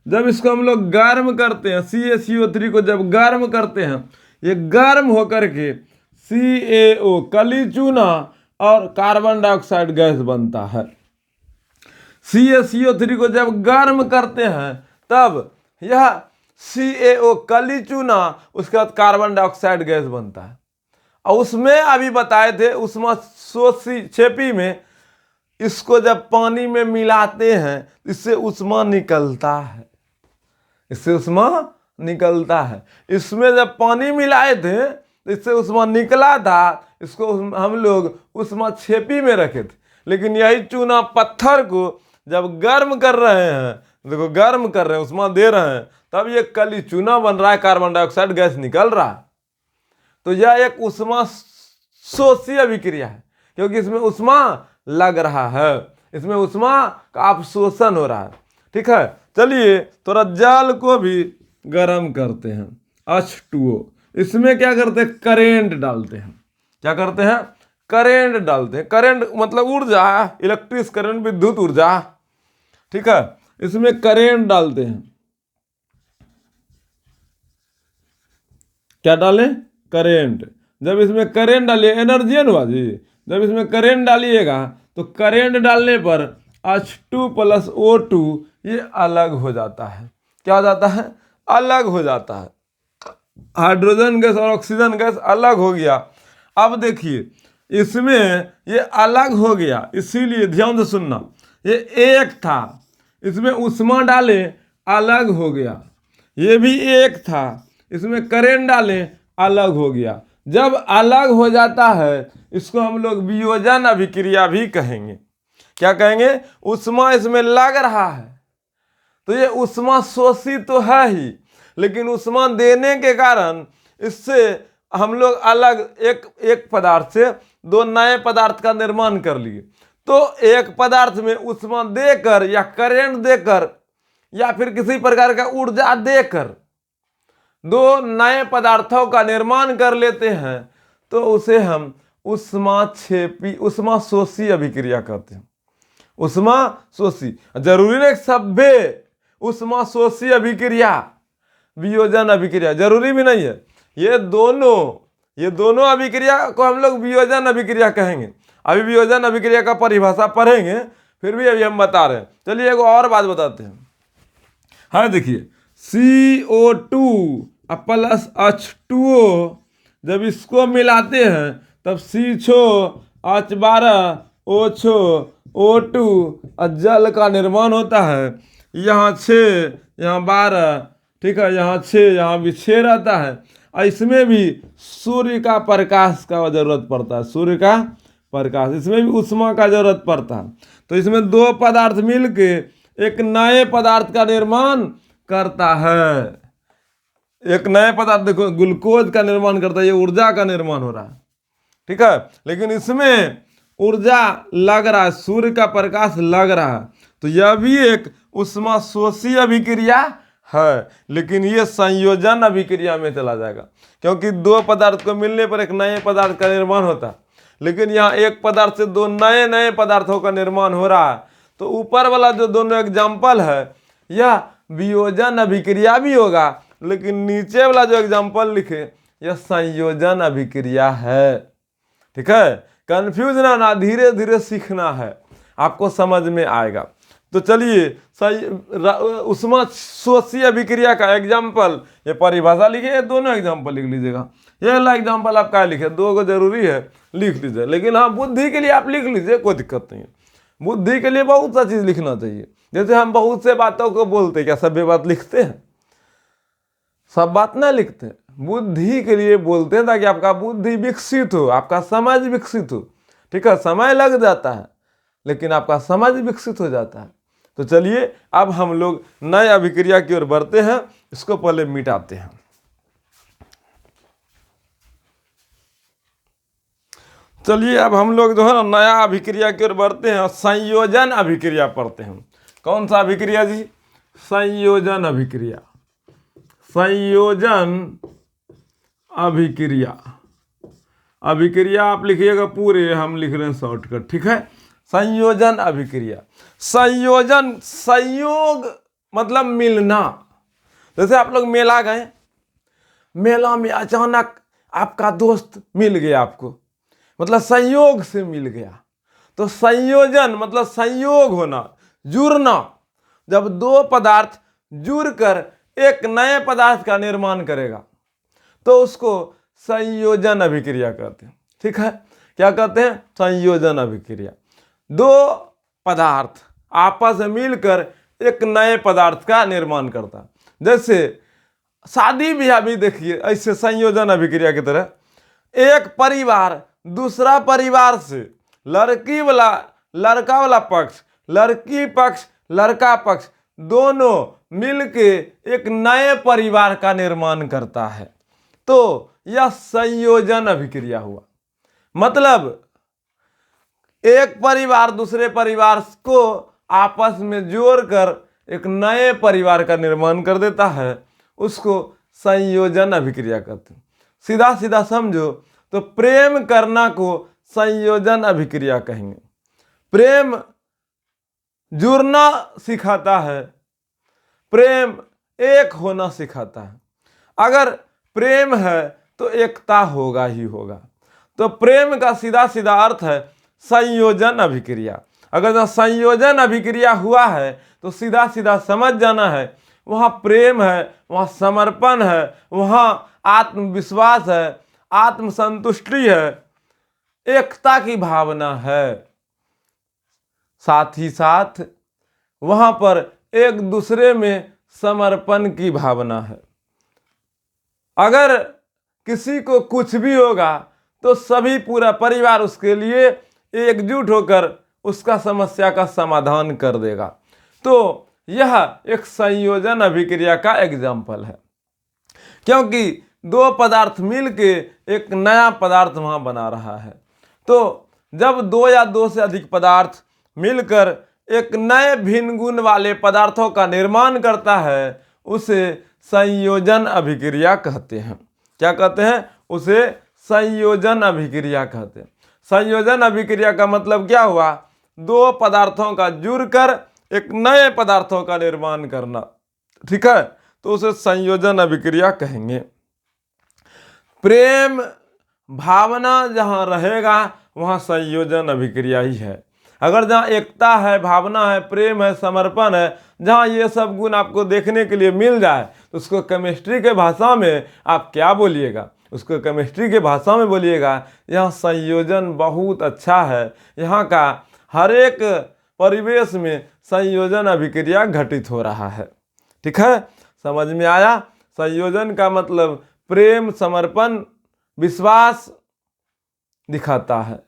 जब इसको हम लोग गर्म करते हैं CaCO3 को जब गर्म करते हैं, ये गर्म होकर के CaO कली चूना और कार्बन डाइऑक्साइड गैस बनता है। CaCO3 को जब गर्म करते हैं तब यह CaO कली चूना उसके बाद कार्बन डाइऑक्साइड गैस बनता है। और उसमें अभी बताए थे उसमें सोची छेपी में इसको जब पानी में मिलाते हैं इससे उष्मा निकलता है, इससे उष्मा निकलता है। इसमें जब पानी मिलाए थे तो इससे उष्मा निकला था, इसको हम लोग उष्मा छेपी में रखे थे। लेकिन यही चूना पत्थर को जब गर्म कर रहे हैं, देखो गर्म कर रहे हैं उष्मा दे रहे हैं, तब ये कली चूना बन रहा है, कार्बन डाइऑक्साइड गैस निकल रहा है। तो यह एक उष्मा शोषी अभिक्रिया है, क्योंकि इसमें उष्मा लग रहा है, इसमें उष्मा का अवशोषण हो रहा है, ठीक है। चलिए थोड़ा जल को भी गर्म करते हैं H2O, इसमें क्या करते हैं, करेंट डालते हैं। क्या करते हैं, करेंट डालते हैं। करेंट मतलब ऊर्जा, इलेक्ट्रिक करंट, विद्युत ऊर्जा, ठीक है। इसमें करेंट डालते हैं, क्या डालें, करेंट। जब इसमें करेंट डालिए एनर्जी है ना जी, जब इसमें करेंट डालिएगा तो करेंट डालने पर H2 + O2 ये अलग हो जाता है। क्या हो जाता है, अलग हो जाता है। हाइड्रोजन गैस और ऑक्सीजन गैस अलग हो गया। अब देखिए इसमें ये अलग हो गया, इसीलिए ध्यान से सुनना, ये एक था, इसमें उष्मा डाले अलग हो गया। ये भी एक था, इसमें करेंट डाले अलग हो गया। जब अलग हो जाता है इसको हम लोग वियोजन अभिक्रिया भी कहेंगे। क्या कहेंगे? उष्मा इसमें लग रहा है तो ये उष्मा शोषित तो है ही, लेकिन उष्मा देने के कारण इससे हम लोग अलग एक पदार्थ से दो नए पदार्थ का निर्माण कर लिए। तो एक पदार्थ में उष्मा देकर या करंट देकर या फिर किसी प्रकार का ऊर्जा देकर दो नए पदार्थों का निर्माण कर लेते हैं तो उसे हम उष्मा शोषी अभिक्रिया कहते हैं। उष्मा शोषी जरूरी नहीं सभ्य उष्मा शोषी अभिक्रिया वियोजन अभिक्रिया जरूरी भी नहीं है। ये दोनों अभिक्रिया को हम लोग वियोजन अभिक्रिया कहेंगे। अभी वियोजन अभिक्रिया का परिभाषा पढ़ेंगे, फिर भी अभी हम बता रहे हैं। चलिए एक और बात बताते हैं। हाँ देखिए, CO2 प्लस H2O जब इसको मिलाते हैं तब C6H12 O2 जल का निर्माण होता है। यहाँ 6 यहाँ 12, ठीक है, यहाँ 6 यहाँ भी 6 रहता है। और इसमें भी सूर्य का प्रकाश का जरूरत पड़ता है, सूर्य का प्रकाश, इसमें भी उष्मा का जरूरत पड़ता है। तो इसमें दो पदार्थ मिलके एक नए पदार्थ का निर्माण करता है। एक नए पदार्थ, देखो ग्लूकोज का निर्माण करता है, ये ऊर्जा का निर्माण हो रहा है, ठीक है, लेकिन इसमें ऊर्जा लग रहा है, सूर्य का प्रकाश लग रहा है। तो यह भी एक उष्मा शोषी अभिक्रिया है, लेकिन ये संयोजन अभिक्रिया में चला जाएगा, क्योंकि दो पदार्थ को मिलने पर एक नए पदार्थ का निर्माण होता है। लेकिन यहाँ एक पदार्थ से दो नए नए पदार्थों का निर्माण हो रहा है। तो ऊपर वाला जो दोनों एग्जाम्पल है यह वियोजन अभिक्रिया भी होगा, लेकिन नीचे वाला जो एग्जाम्पल लिखे यह संयोजन अभिक्रिया है। ठीक है, कंफ्यूज ना होना, धीरे धीरे सीखना है, आपको समझ में आएगा। तो चलिए उष्मा शोषी अभिक्रिया का एग्जाम्पल, ये परिभाषा लिखिए, दोनों एग्जाम्पल लिख लीजिएगा। ये वाला एग्जाम्पल आप क्या लिखे, दो को जरूरी है लिख लीजिए, लेकिन हाँ बुद्धि के लिए आप लिख लीजिए, कोई दिक्कत नहीं है। बुद्धि के लिए बहुत सा चीज लिखना चाहिए। जैसे हम बहुत से बातों को बोलते, क्या सभी बात लिखते हैं? सब बात ना लिखते हैं, बुद्धि के लिए बोलते हैं ताकि आपका बुद्धि विकसित हो, आपका समझ विकसित हो। ठीक है, समय लग जाता है लेकिन आपका समझ विकसित हो जाता है। तो चलिए अब हम लोग नए अभिक्रिया की ओर बढ़ते हैं, इसको पहले मिटाते हैं। चलिए अब हम लोग जो है ना नया अभिक्रिया की ओर बढ़ते हैं, संयोजन अभिक्रिया पढ़ते हैं। कौन सा अभिक्रिया जी? संयोजन अभिक्रिया। संयोजन अभिक्रिया, अभिक्रिया आप लिखिएगा पूरे, हम लिख रहे हैं शॉर्टकट। ठीक है, संयोजन अभिक्रिया। संयोजन, संयोग मतलब मिलना। जैसे आप लोग मेला गए, मेला में अचानक आपका दोस्त मिल गया आपको, मतलब संयोग से मिल गया। तो संयोजन मतलब संयोग होना, जुड़ना। जब दो पदार्थ जुड़कर एक नए पदार्थ का निर्माण करेगा तो उसको संयोजन अभिक्रिया कहते हैं। ठीक है, क्या कहते हैं? संयोजन अभिक्रिया। दो पदार्थ आपस में मिलकर एक नए पदार्थ का निर्माण करता है। जैसे शादी ब्याह भी देखिए ऐसे संयोजन अभिक्रिया की तरह, एक परिवार दूसरा परिवार से, लड़की वाला लड़का वाला पक्ष, लड़की पक्ष लड़का पक्ष, दोनों मिलके एक नए परिवार का निर्माण करता है। तो यह संयोजन अभिक्रिया हुआ। मतलब एक परिवार दूसरे परिवार को आपस में जोड़कर एक नए परिवार का निर्माण कर देता है, उसको संयोजन अभिक्रिया कहते हैं। सीधा सीधा समझो तो प्रेम करना को संयोजन अभिक्रिया कहेंगे। प्रेम जुड़ना सिखाता है, प्रेम एक होना सिखाता है। अगर प्रेम है तो एकता होगा ही होगा। तो प्रेम का सीधा सीधा अर्थ है संयोजन अभिक्रिया। अगर संयोजन अभिक्रिया हुआ है तो सीधा सीधा समझ जाना है वहाँ प्रेम है, वहाँ समर्पण है, वहाँ आत्मविश्वास है, आत्मसंतुष्टि है, एकता की भावना है। साथ ही साथ वहां पर एक दूसरे में समर्पण की भावना है। अगर किसी को कुछ भी होगा तो सभी पूरा परिवार उसके लिए एकजुट होकर उसका समस्या का समाधान कर देगा। तो यह एक संयोजन अभिक्रिया का एग्जाम्पल है, क्योंकि दो पदार्थ मिलके एक नया पदार्थ वहां बना रहा है। तो जब दो या दो से अधिक पदार्थ मिलकर एक नए भिन्न गुण वाले पदार्थों का निर्माण करता है उसे संयोजन अभिक्रिया कहते हैं। क्या कहते हैं? उसे संयोजन अभिक्रिया कहते हैं। संयोजन अभिक्रिया का मतलब क्या हुआ? दो पदार्थों का जुड़कर एक नए पदार्थों का निर्माण करना। ठीक है, तो उसे संयोजन अभिक्रिया कहेंगे। प्रेम भावना जहां रहेगा वहां संयोजन अभिक्रिया ही है। अगर जहां एकता है, भावना है, प्रेम है, समर्पण है, जहां ये सब गुण आपको देखने के लिए मिल जाए तो उसको केमिस्ट्री के भाषा में आप क्या बोलिएगा? उसको केमिस्ट्री के भाषा में बोलिएगा यहाँ संयोजन बहुत अच्छा है, यहाँ का हर एक परिवेश में संयोजन अभिक्रिया घटित हो रहा है। ठीक है, समझ में आया? संयोजन का मतलब प्रेम, समर्पण, विश्वास दिखाता है,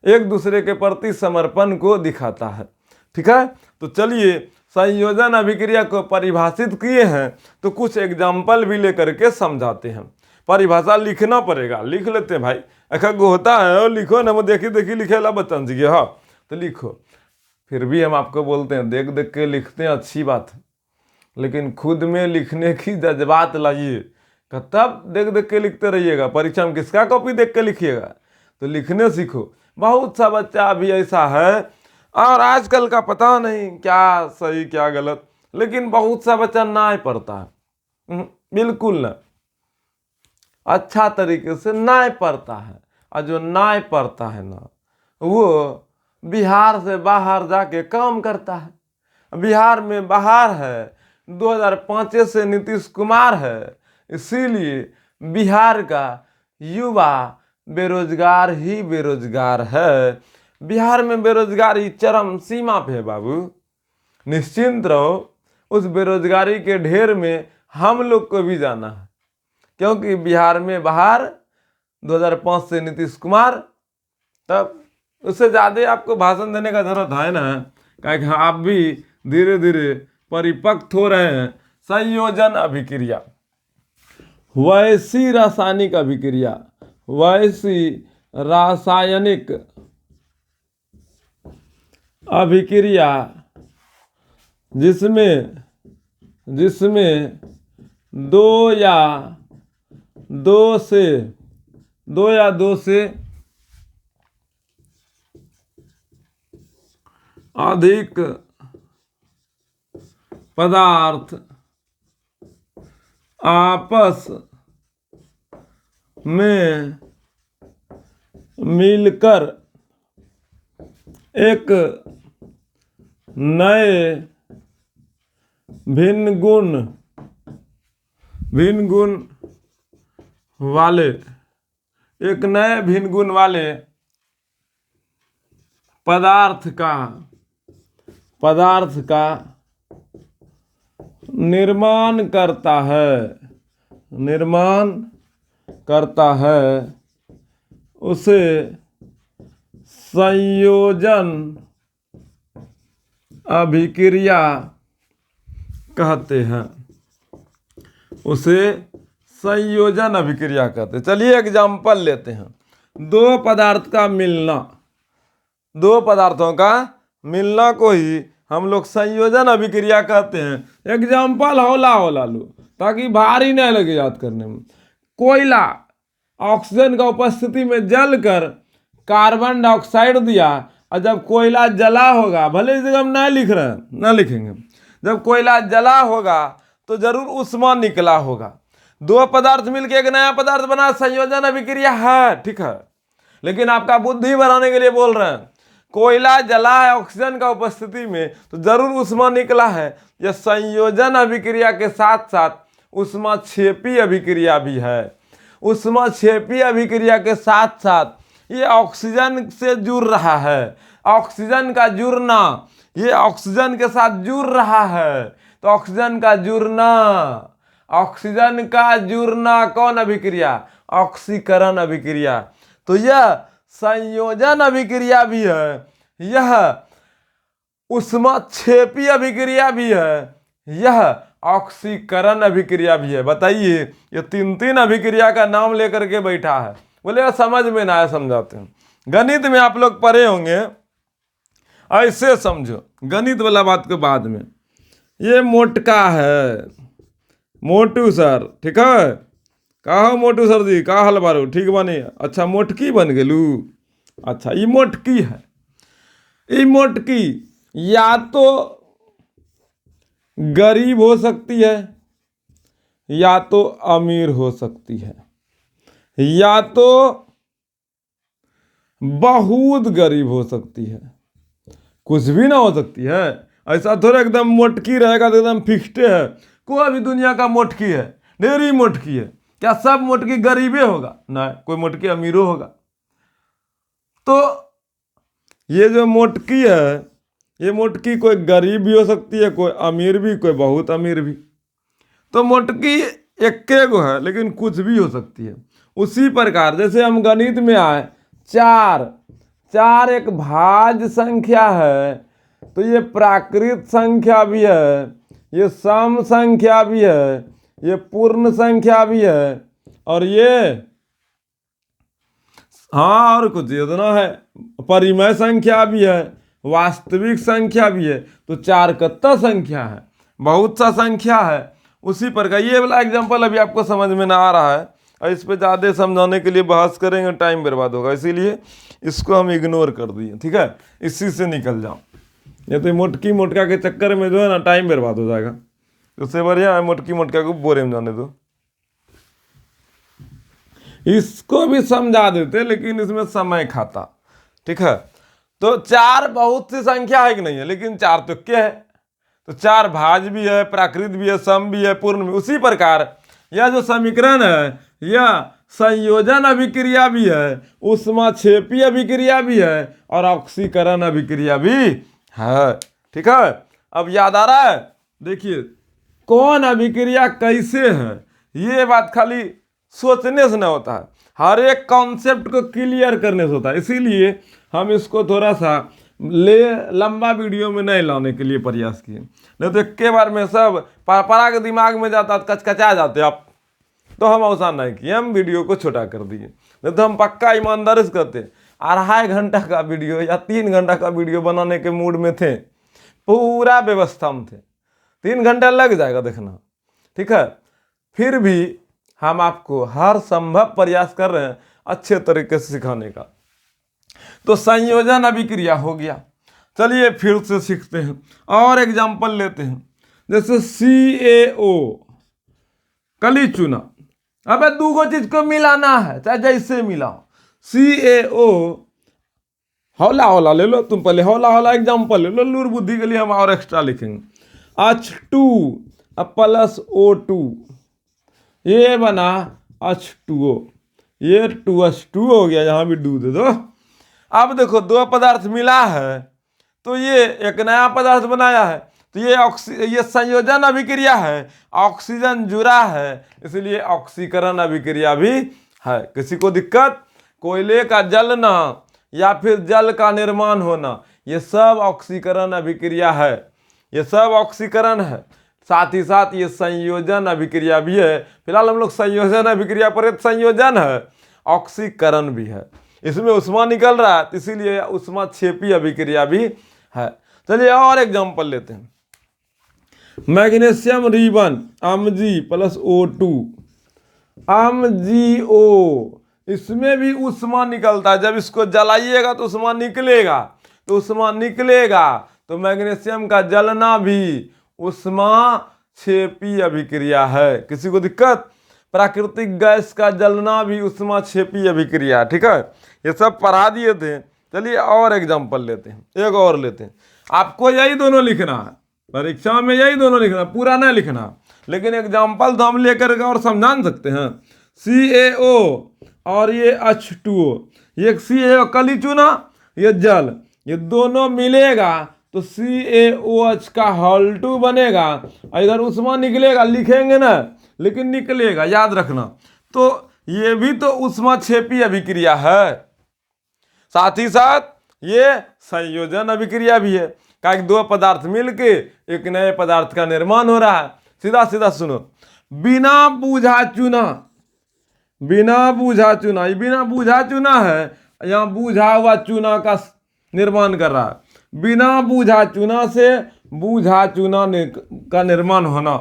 एक दूसरे के प्रति समर्पण को दिखाता है। ठीक है, तो चलिए संयोजन अभिक्रिया को परिभाषित किए हैं तो कुछ एग्जाम्पल भी लेकर के समझाते हैं। परिभाषा लिखना पड़ेगा, लिख लेते हैं भाई, एक होता है और लिखो ना, वो देखी लिखेला बच्चन जी। हाँ तो लिखो, फिर भी हम आपको बोलते हैं देख देख के लिखते हैं, अच्छी बात है, लेकिन खुद में लिखने की जज्बात लाइए, तब देख देख के लिखते रहिएगा। परीक्षा में किसका कॉपी देख के लिखिएगा? तो लिखने सीखो। बहुत सा बच्चा अभी ऐसा है, और आजकल का पता नहीं क्या सही क्या गलत, लेकिन बहुत सा बच्चा ना पढ़ता है, बिल्कुल ना, अच्छा तरीके से ना पढ़ता है। और जो ना पढ़ता है ना, वो बिहार से बाहर जाके काम करता है। बिहार में बाहर है, 2005 से नीतीश कुमार है, इसीलिए बिहार का युवा बेरोजगार ही बेरोजगार है। बिहार में बेरोजगारी चरम सीमा पे है बाबू। निश्चिंत रहो, उस बेरोजगारी के ढेर में हम लोग को भी जाना है, क्योंकि बिहार में बाहर 2005 से नीतीश कुमार, तब उससे ज़्यादा आपको भाषण देने का जरूरत है ना, क्योंकि आप भी धीरे धीरे परिपक्व हो रहे हैं। संयोजन अभिक्रिया, वैसी रासायनिक अभिक्रिया, वैसी रासायनिक अभिक्रिया जिसमें दो या दो से अधिक पदार्थ आपस में मिलकर एक नए भिन्न गुण वाले पदार्थ का निर्माण करता है उसे संयोजन अभिक्रिया कहते हैं। उसे संयोजन अभिक्रिया कहते हैं। चलिए एग्जाम्पल लेते हैं। दो पदार्थों का मिलना को ही हम लोग संयोजन अभिक्रिया कहते हैं। एग्जाम्पल होला लो, ताकि भारी नहीं लगे याद करने में। कोयला ऑक्सीजन का उपस्थिति में जलकर कार्बन डाइऑक्साइड दिया, और जब कोयला जला होगा, भले इस जगह हम नहीं लिख रहे हैं, ना लिखेंगे, जब कोयला जला होगा तो जरूर उष्मा निकला होगा। दो पदार्थ मिलकर एक नया पदार्थ बना, संयोजन अभिक्रिया है, ठीक है। लेकिन आपका बुद्धि बढ़ाने के लिए बोल रहे हैं, कोयला जला है ऑक्सीजन का उपस्थिति में तो जरूर उष्मा निकला है। यह संयोजन अभिक्रिया के साथ साथ ऊष्माक्षेपी अभिक्रिया भी है। ऊष्माक्षेपी अभिक्रिया के साथ साथ ये ऑक्सीजन से जुड़ रहा है। ऑक्सीजन का जुड़ना, ये ऑक्सीजन के साथ जुड़ रहा है, तो ऑक्सीजन का जुड़ना कौन अभिक्रिया? ऑक्सीकरण अभिक्रिया। तो यह संयोजन अभिक्रिया भी है, यह ऊष्माक्षेपी अभिक्रिया भी है, यह ऑक्सीकरण अभिक्रिया भी है। बताइए, ये तीन तीन अभिक्रिया का नाम लेकर के बैठा है। बोले समझ में ना आया, समझाते हैं। गणित में आप लोग पढ़े होंगे, ऐसे समझो, गणित वाला बात के बाद में। ये मोटका है, मोटू सर, ठीक है। कहा मोटू सर जी, का हाल बारू, ठीक बनी? अच्छा, मोटकी बन गेलू। अच्छा, ये मोटकी है। ये मोटकी या तो गरीब हो सकती है, या तो अमीर हो सकती है, या तो बहुत गरीब हो सकती है, कुछ भी ना हो सकती है। ऐसा थोड़ा एकदम मोटकी रहेगा तो एकदम फिक्स्ड है। कोई भी दुनिया का मोटकी है, ढेरी मोटकी है। क्या सब मोटकी गरीबे होगा? ना, कोई मोटकी अमीरो होगा। तो ये जो मोटकी है, ये मोटकी कोई गरीब भी हो सकती है, कोई अमीर भी, कोई बहुत अमीर भी। तो मोटकी एक्के गो है, लेकिन कुछ भी हो सकती है। उसी प्रकार जैसे हम गणित में आए, चार एक भाज्य संख्या है, तो ये प्राकृत संख्या भी है, ये सम संख्या भी है, ये पूर्ण संख्या भी है, और ये हाँ और कुछ इतना है, परिमेय संख्या भी है, वास्तविक संख्या भी है। तो चार कितना संख्या है, बहुत सा संख्या है। उसी प्रकार ये वाला एग्जांपल अभी आपको समझ में ना आ रहा है, और इस पे ज़्यादा समझाने के लिए बहस करेंगे, टाइम बर्बाद होगा, इसीलिए इसको हम इग्नोर कर दिए, ठीक है। इसी से निकल जाओ, ये तो मोटकी मोटका के चक्कर में जो है ना टाइम बर्बाद हो जाएगा। उससे बढ़िया है मोटकी मोटका को बोरे में जाने दो। इसको भी समझा देते, लेकिन इसमें समय खाता, ठीक है। तो चार बहुत सी संख्या है कि नहीं है, लेकिन चार तो क्या है? तो चार भाज्य भी है, प्राकृत भी है, सम भी है, पूर्ण भी। उसी प्रकार यह जो समीकरण है, यह संयोजन अभिक्रिया भी है, ऊष्माक्षेपी अभिक्रिया भी है, और ऑक्सीकरण अभिक्रिया भी है, ठीक है। अब याद आ रहा है? देखिए, कौन अभिक्रिया कैसे है, ये बात खाली सोचने से ना होता है, हर एक कॉन्सेप्ट को क्लियर करने से होता है। इसीलिए हम इसको थोड़ा सा लंबा वीडियो में नहीं लाने के लिए प्रयास किए, नहीं तो एक बार में सब परा के दिमाग में जाता, कचकचा जाते आप। तो हम ऐसा नहीं किए, हम वीडियो को छोटा कर दिए, नहीं तो हम पक्का ईमानदारी से करते। 2.5 घंटा का वीडियो या 3 घंटा का वीडियो बनाने के मूड में थे, पूरा व्यवस्था में थे। 3 घंटा लग जाएगा देखना, ठीक है। फिर भी हम आपको हर संभव प्रयास कर रहे हैं अच्छे तरीके से सिखाने का। तो संयोजन अभिक्रिया हो गया। चलिए फिर से सीखते हैं और एग्जाम्पल लेते हैं। जैसे CaO, कली चूना। अबे दूगो चीज को मिलाना है, चाहे जैसे मिलाओ। CaO, हौला हौला ले लो तुम, पहले हौला हौला एग्जाम्पल ले लो, लूर बुद्धि के लिए हम और एक्स्ट्रा लिखेंगे। H2 प्लस O2, ये बना H2O, ये 2H2 हो गया, यहाँ भी 2 दे दो। अब देखो, दो पदार्थ मिला है तो ये एक नया पदार्थ बनाया है, तो ये संयोजन अभिक्रिया है, ऑक्सीजन जुड़ा है, इसलिए ऑक्सीकरण अभिक्रिया भी है। किसी को दिक्कत? कोयले का जलना या फिर जल का निर्माण होना, ये सब ऑक्सीकरण अभिक्रिया है, ये सब ऑक्सीकरण है। साथ ही साथ ये संयोजन अभिक्रिया भी है। फिलहाल हम लोग संयोजन अभिक्रिया पर, संयोजन है, ऑक्सीकरण भी है, इसमें ऊष्मा निकल रहा है, इसीलिए ऊष्माक्षेपी अभिक्रिया भी है। चलिए और एग्जांपल लेते हैं। Magnesium ribbon Mg plus O2, MgO, इसमें भी ऊष्मा निकलता है। जब इसको जलाइएगा तो ऊष्मा निकलेगा, तो ऊष्मा निकलेगा, तो मैग्नीशियम का जलना भी ऊष्माक्षेपी अभिक्रिया है। किसी को दिक्कत? प्राकृतिक गैस का जलना भी ऊष्माक्षेपी अभिक्रिया, ठीक है। ये सब पढ़ा दिए थे। चलिए और एग्जांपल लेते हैं, एक और लेते हैं। आपको यही दोनों लिखना है, परीक्षा में यही दोनों लिखना, पूरा नहीं लिखना, लेकिन एग्जांपल तो हम लेकर के और समझा सकते हैं। CaO और ये H2O, ये CaO कली चूना, ये जल, ये दोनों मिलेगा तो CaOH का Hal2 बनेगा, इधर ऊष्मा निकलेगा, लिखेंगे ना, लेकिन निकलेगा, याद रखना। तो ये भी तो ऊष्माक्षेपी अभिक्रिया है। साथ ही साथ ये संयोजन अभिक्रिया भी है, का दो पदार्थ मिलके एक नए पदार्थ का निर्माण हो रहा है। सीधा सीधा सुनो, बिना बूझा चुना, बिना बूझा चुना, ये बिना बूझा चुना है, यहाँ बूझा हुआ चूना का निर्माण कर रहा है। बिना बूझा चूना से बूझा चूना का निर्माण होना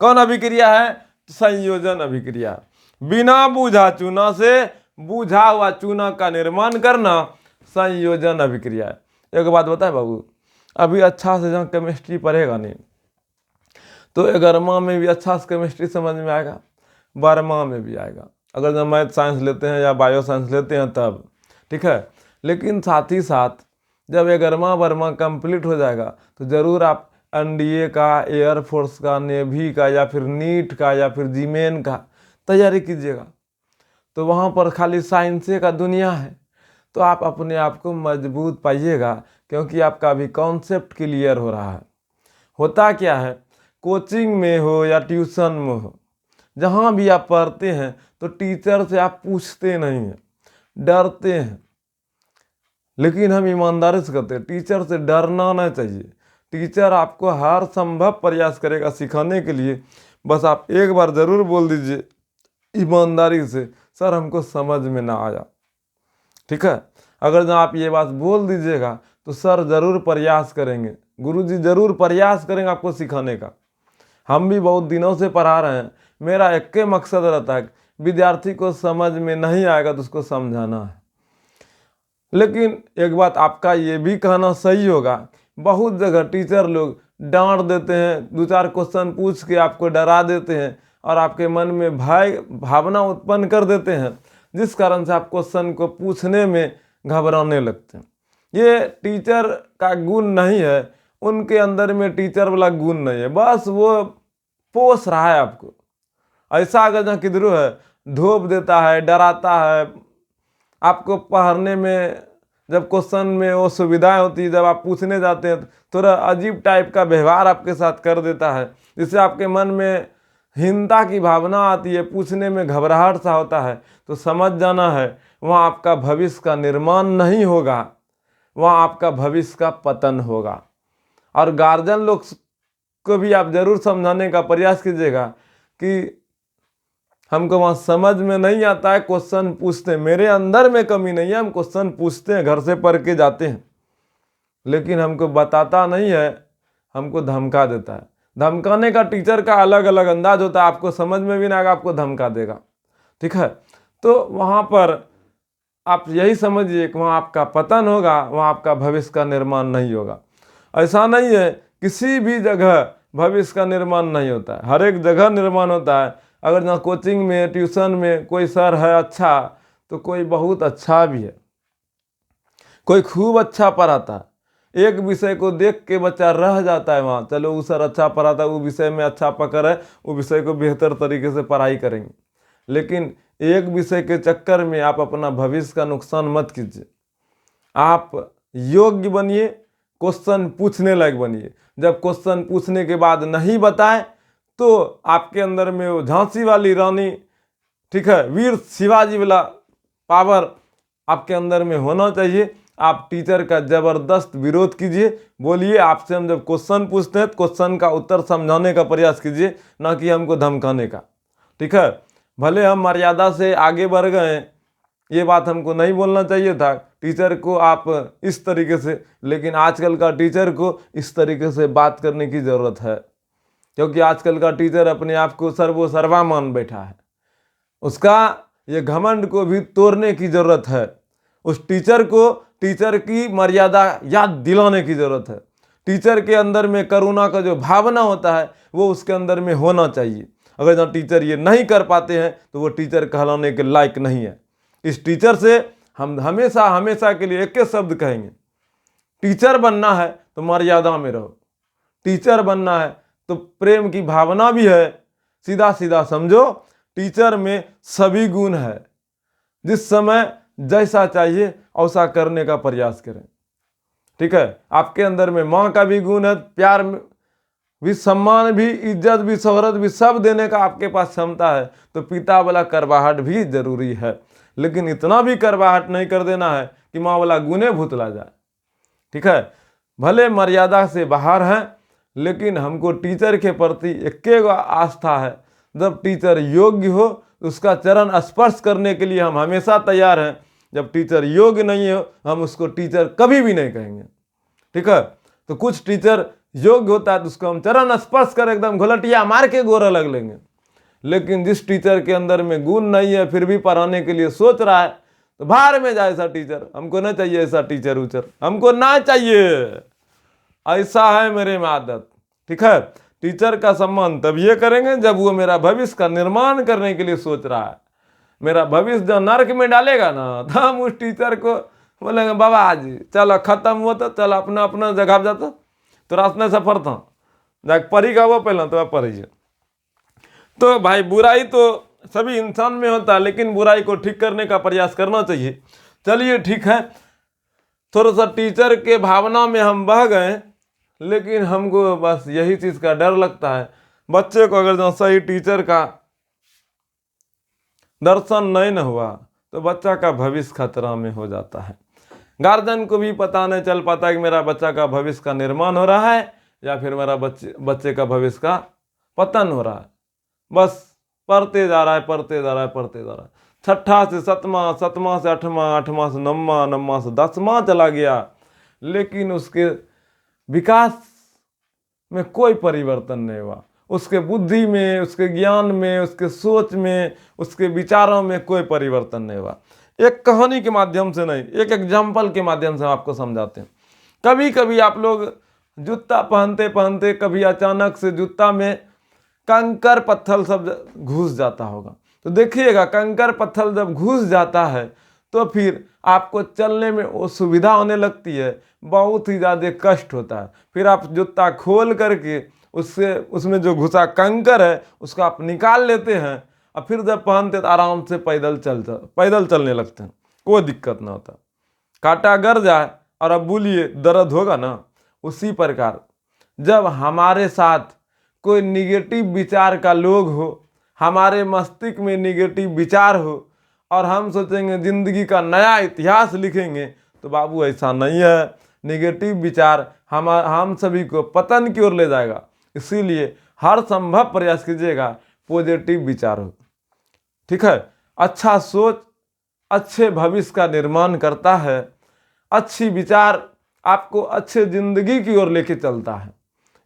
कौन अभिक्रिया है? संयोजन अभिक्रिया। बिना बूझा चूना से बूझा हुआ चूना का निर्माण करना संयोजन अभिक्रिया है। एक बात बताए बाबू, अभी अच्छा से जहाँ केमिस्ट्री पढ़ेगा नहीं तो 11वां में भी अच्छा से केमिस्ट्री समझ में आएगा, 12वां में भी आएगा, अगर जब मैथ साइंस लेते हैं या बायो साइंस लेते हैं तब, ठीक है। लेकिन साथ ही साथ जब 11वां 12वां कंप्लीट हो जाएगा तो ज़रूर आप एनडीए का, एयरफोर्स का, नेवी का या फिर नीट का या फिर जीमेन का तैयारी कीजिएगा। तो वहाँ पर खाली साइंसे का दुनिया है, तो आप अपने आप को मजबूत पाइएगा, क्योंकि आपका अभी कॉन्सेप्ट क्लियर हो रहा है। होता क्या है, कोचिंग में हो या ट्यूशन में हो, जहाँ भी आप पढ़ते हैं तो टीचर से आप पूछते नहीं हैं, डरते हैं। लेकिन हम ईमानदारी से कहते हैं, टीचर से डरना नहीं चाहिए। टीचर आपको हर संभव प्रयास करेगा सिखाने के लिए। बस आप एक बार ज़रूर बोल दीजिए ईमानदारी से, सर हमको समझ में ना आया, ठीक है। अगर जब आप ये बात बोल दीजिएगा तो सर ज़रूर प्रयास करेंगे, गुरुजी ज़रूर प्रयास करेंगे आपको सिखाने का। हम भी बहुत दिनों से पढ़ा रहे हैं, मेरा एक के मकसद रहता है, विद्यार्थी को समझ में नहीं आएगा तो उसको समझाना है। लेकिन एक बात आपका ये भी कहना सही होगा, बहुत जगह टीचर लोग डांट देते हैं, 2-4 क्वेश्चन पूछ के आपको डरा देते हैं और आपके मन में भय भावना उत्पन्न कर देते हैं, जिस कारण से आप क्वेश्चन को पूछने में घबराने लगते हैं। ये टीचर का गुण नहीं है, उनके अंदर में टीचर वाला गुण नहीं है, बस वो पोस रहा है आपको। ऐसा अगर जहाँ किधर है, धोप देता है, डराता है, आपको पढ़ने में जब क्वेश्चन में वो सुविधाएं होती है, जब आप पूछने जाते हैं तो थोड़ा अजीब टाइप का व्यवहार आपके साथ कर देता है, जिससे आपके मन में हीनता की भावना आती है, पूछने में घबराहट सा होता है। तो समझ जाना है, वहाँ आपका भविष्य का निर्माण नहीं होगा, वहाँ आपका भविष्य का पतन होगा। और गार्जियन लोग को भी आप जरूर समझाने का प्रयास कीजिएगा कि हमको वहाँ समझ में नहीं आता है, क्वेश्चन पूछते हैं। मेरे अंदर में कमी नहीं है, हम क्वेश्चन पूछते हैं, घर से पढ़ के जाते हैं, लेकिन हमको बताता नहीं है, हमको धमका देता है। धमकाने का टीचर का अलग अलग अंदाज होता है, आपको समझ में भी ना आएगा, आपको धमका देगा, ठीक है। तो वहाँ पर आप यही समझिए कि वहाँ आपका पतन होगा, वहाँ आपका भविष्य का निर्माण नहीं होगा। ऐसा नहीं है किसी भी जगह भविष्य का निर्माण नहीं होता है, हर एक जगह निर्माण होता है। अगर जहाँ कोचिंग में, ट्यूशन में कोई सर है अच्छा, तो कोई बहुत अच्छा भी है, कोई खूब अच्छा पढ़ाता है। एक विषय को देख के बच्चा रह जाता है वहाँ, चलो वो सर अच्छा पढ़ाता है, वो विषय में अच्छा पकड़ है, वो विषय को बेहतर तरीके से पढ़ाई करेंगे। लेकिन एक विषय के चक्कर में आप अपना भविष्य का नुकसान मत कीजिए। आप योग्य बनिए, क्वेश्चन पूछने लायक बनिए। जब क्वेश्चन पूछने के बाद नहीं बताए तो आपके अंदर में वो झांसी वाली रानी, ठीक है, वीर शिवाजी वाला पावर आपके अंदर में होना चाहिए। आप टीचर का जबरदस्त विरोध कीजिए, बोलिए आपसे हम जब क्वेश्चन पूछते हैं तो क्वेश्चन का उत्तर समझाने का प्रयास कीजिए, ना कि हमको धमकाने का, ठीक है। भले हम मर्यादा से आगे बढ़ गए, ये बात हमको नहीं बोलना चाहिए था टीचर को आप इस तरीके से, लेकिन आजकल का टीचर को इस तरीके से बात करने की ज़रूरत है, क्योंकि आजकल का टीचर अपने आप को सर्वा मान बैठा है। उसका ये घमंड को भी तोड़ने की ज़रूरत है। उस टीचर को टीचर की मर्यादा याद दिलाने की ज़रूरत है। टीचर के अंदर में करुणा का जो भावना होता है वो उसके अंदर में होना चाहिए। अगर जहाँ टीचर ये नहीं कर पाते हैं तो वो टीचर कहलाने के लायक नहीं है। इस टीचर से हम हमेशा हमेशा के लिए एक ही शब्द कहेंगे, टीचर बनना है तो मर्यादा में रहो, टीचर बनना है तो प्रेम की भावना भी है। सीधा सीधा समझो, टीचर में सभी गुण है। जिस समय जैसा चाहिए वैसा करने का प्रयास करें, ठीक है। आपके अंदर में माँ का भी गुण है, प्यार भी, सम्मान भी, इज्जत भी, शोहरत भी, सब देने का आपके पास क्षमता है, तो पिता वाला करवाहट भी जरूरी है। लेकिन इतना भी करवाहट नहीं कर देना है कि माँ वाला गुने भुतला जाए। ठीक है, भले मर्यादा से बाहर है, लेकिन हमको टीचर के प्रति एक आस्था है। जब टीचर योग्य हो, उसका चरण स्पर्श करने के लिए हम हमेशा तैयार हैं। जब टीचर योग्य नहीं हो, हम उसको टीचर कभी भी नहीं कहेंगे। ठीक है, तो कुछ टीचर योग्य होता है तो उसको हम चरण स्पर्श कर एकदम घुलटिया मार के गोरा लग लेंगे। लेकिन जिस टीचर के अंदर में गुण नहीं है, फिर भी पढ़ाने के लिए सोच रहा है, तो बाहर में जाए ऐसा टीचर। हमको नहीं चाहिए ऐसा टीचर उचर, हमको ना चाहिए। ऐसा है मेरे में आदत। ठीक है, टीचर का सम्मान तब ये करेंगे जब वो मेरा भविष्य का निर्माण करने के लिए सोच रहा है। मेरा भविष्य जो नर्क में डालेगा ना, तो हम उस टीचर को बोलेंगे बाबा आज चलो खत्म हुआ, तो चल अपना अपना जगह पर जाता, तो रास्ते सफर था जाके पढ़ी का वो पहला तो पढ़िए। तो भाई बुराई तो सभी इंसान में होता है, लेकिन बुराई को ठीक करने का प्रयास करना चाहिए। चलिए ठीक है, थोड़ा सा टीचर के भावना में हम बह गए, लेकिन हमको बस यही चीज़ का डर लगता है, बच्चे को अगर जो सही टीचर का दर्शन नहीं न हुआ तो बच्चा का भविष्य खतरा में हो जाता है। गार्जियन को भी पता नहीं चल पाता कि मेरा बच्चा का भविष्य का निर्माण हो रहा है या फिर मेरा बच्चे का भविष्य का पतन हो रहा है। बस पढ़ते जा रहा है, पढ़ते जा रहा है, पढ़ते जा रहा है, छठा से सतमा, सतमा से अठवां, अठवां से नौवां, नौवां से 10वां चला गया, लेकिन उसके विकास में कोई परिवर्तन नहीं हुआ। उसके बुद्धि में, उसके ज्ञान में, उसके सोच में, उसके विचारों में कोई परिवर्तन नहीं हुआ। एक कहानी के माध्यम से नहीं, एक एग्जाम्पल के माध्यम से हम आपको समझाते हैं। कभी कभी आप लोग जूता पहनते पहनते कभी अचानक से जूता में कंकर पत्थर सब घुस जाता होगा, तो देखिएगा कंकर पत्थर जब घुस जाता है तो फिर आपको चलने में असुविधा होने लगती है, बहुत ही ज़्यादा कष्ट होता है। फिर आप जूता खोल करके उसमें जो घुसा कंकर है उसको आप निकाल लेते हैं, और फिर जब पहनते तो आराम से पैदल चलने लगते हैं, कोई दिक्कत ना होता। कांटा गर जाए और अब बोलिए दर्द होगा ना। उसी प्रकार जब हमारे साथ कोई निगेटिव विचार का लोग हो, हमारे मस्तिष्क में निगेटिव विचार हो और हम सोचेंगे जिंदगी का नया इतिहास लिखेंगे, तो बाबू ऐसा नहीं है। निगेटिव विचार हम सभी को पतन की ओर ले जाएगा। इसीलिए हर संभव प्रयास कीजिएगा पॉजिटिव विचार हो। ठीक है, अच्छा सोच अच्छे भविष्य का निर्माण करता है। अच्छी विचार आपको अच्छे जिंदगी की ओर लेके चलता है।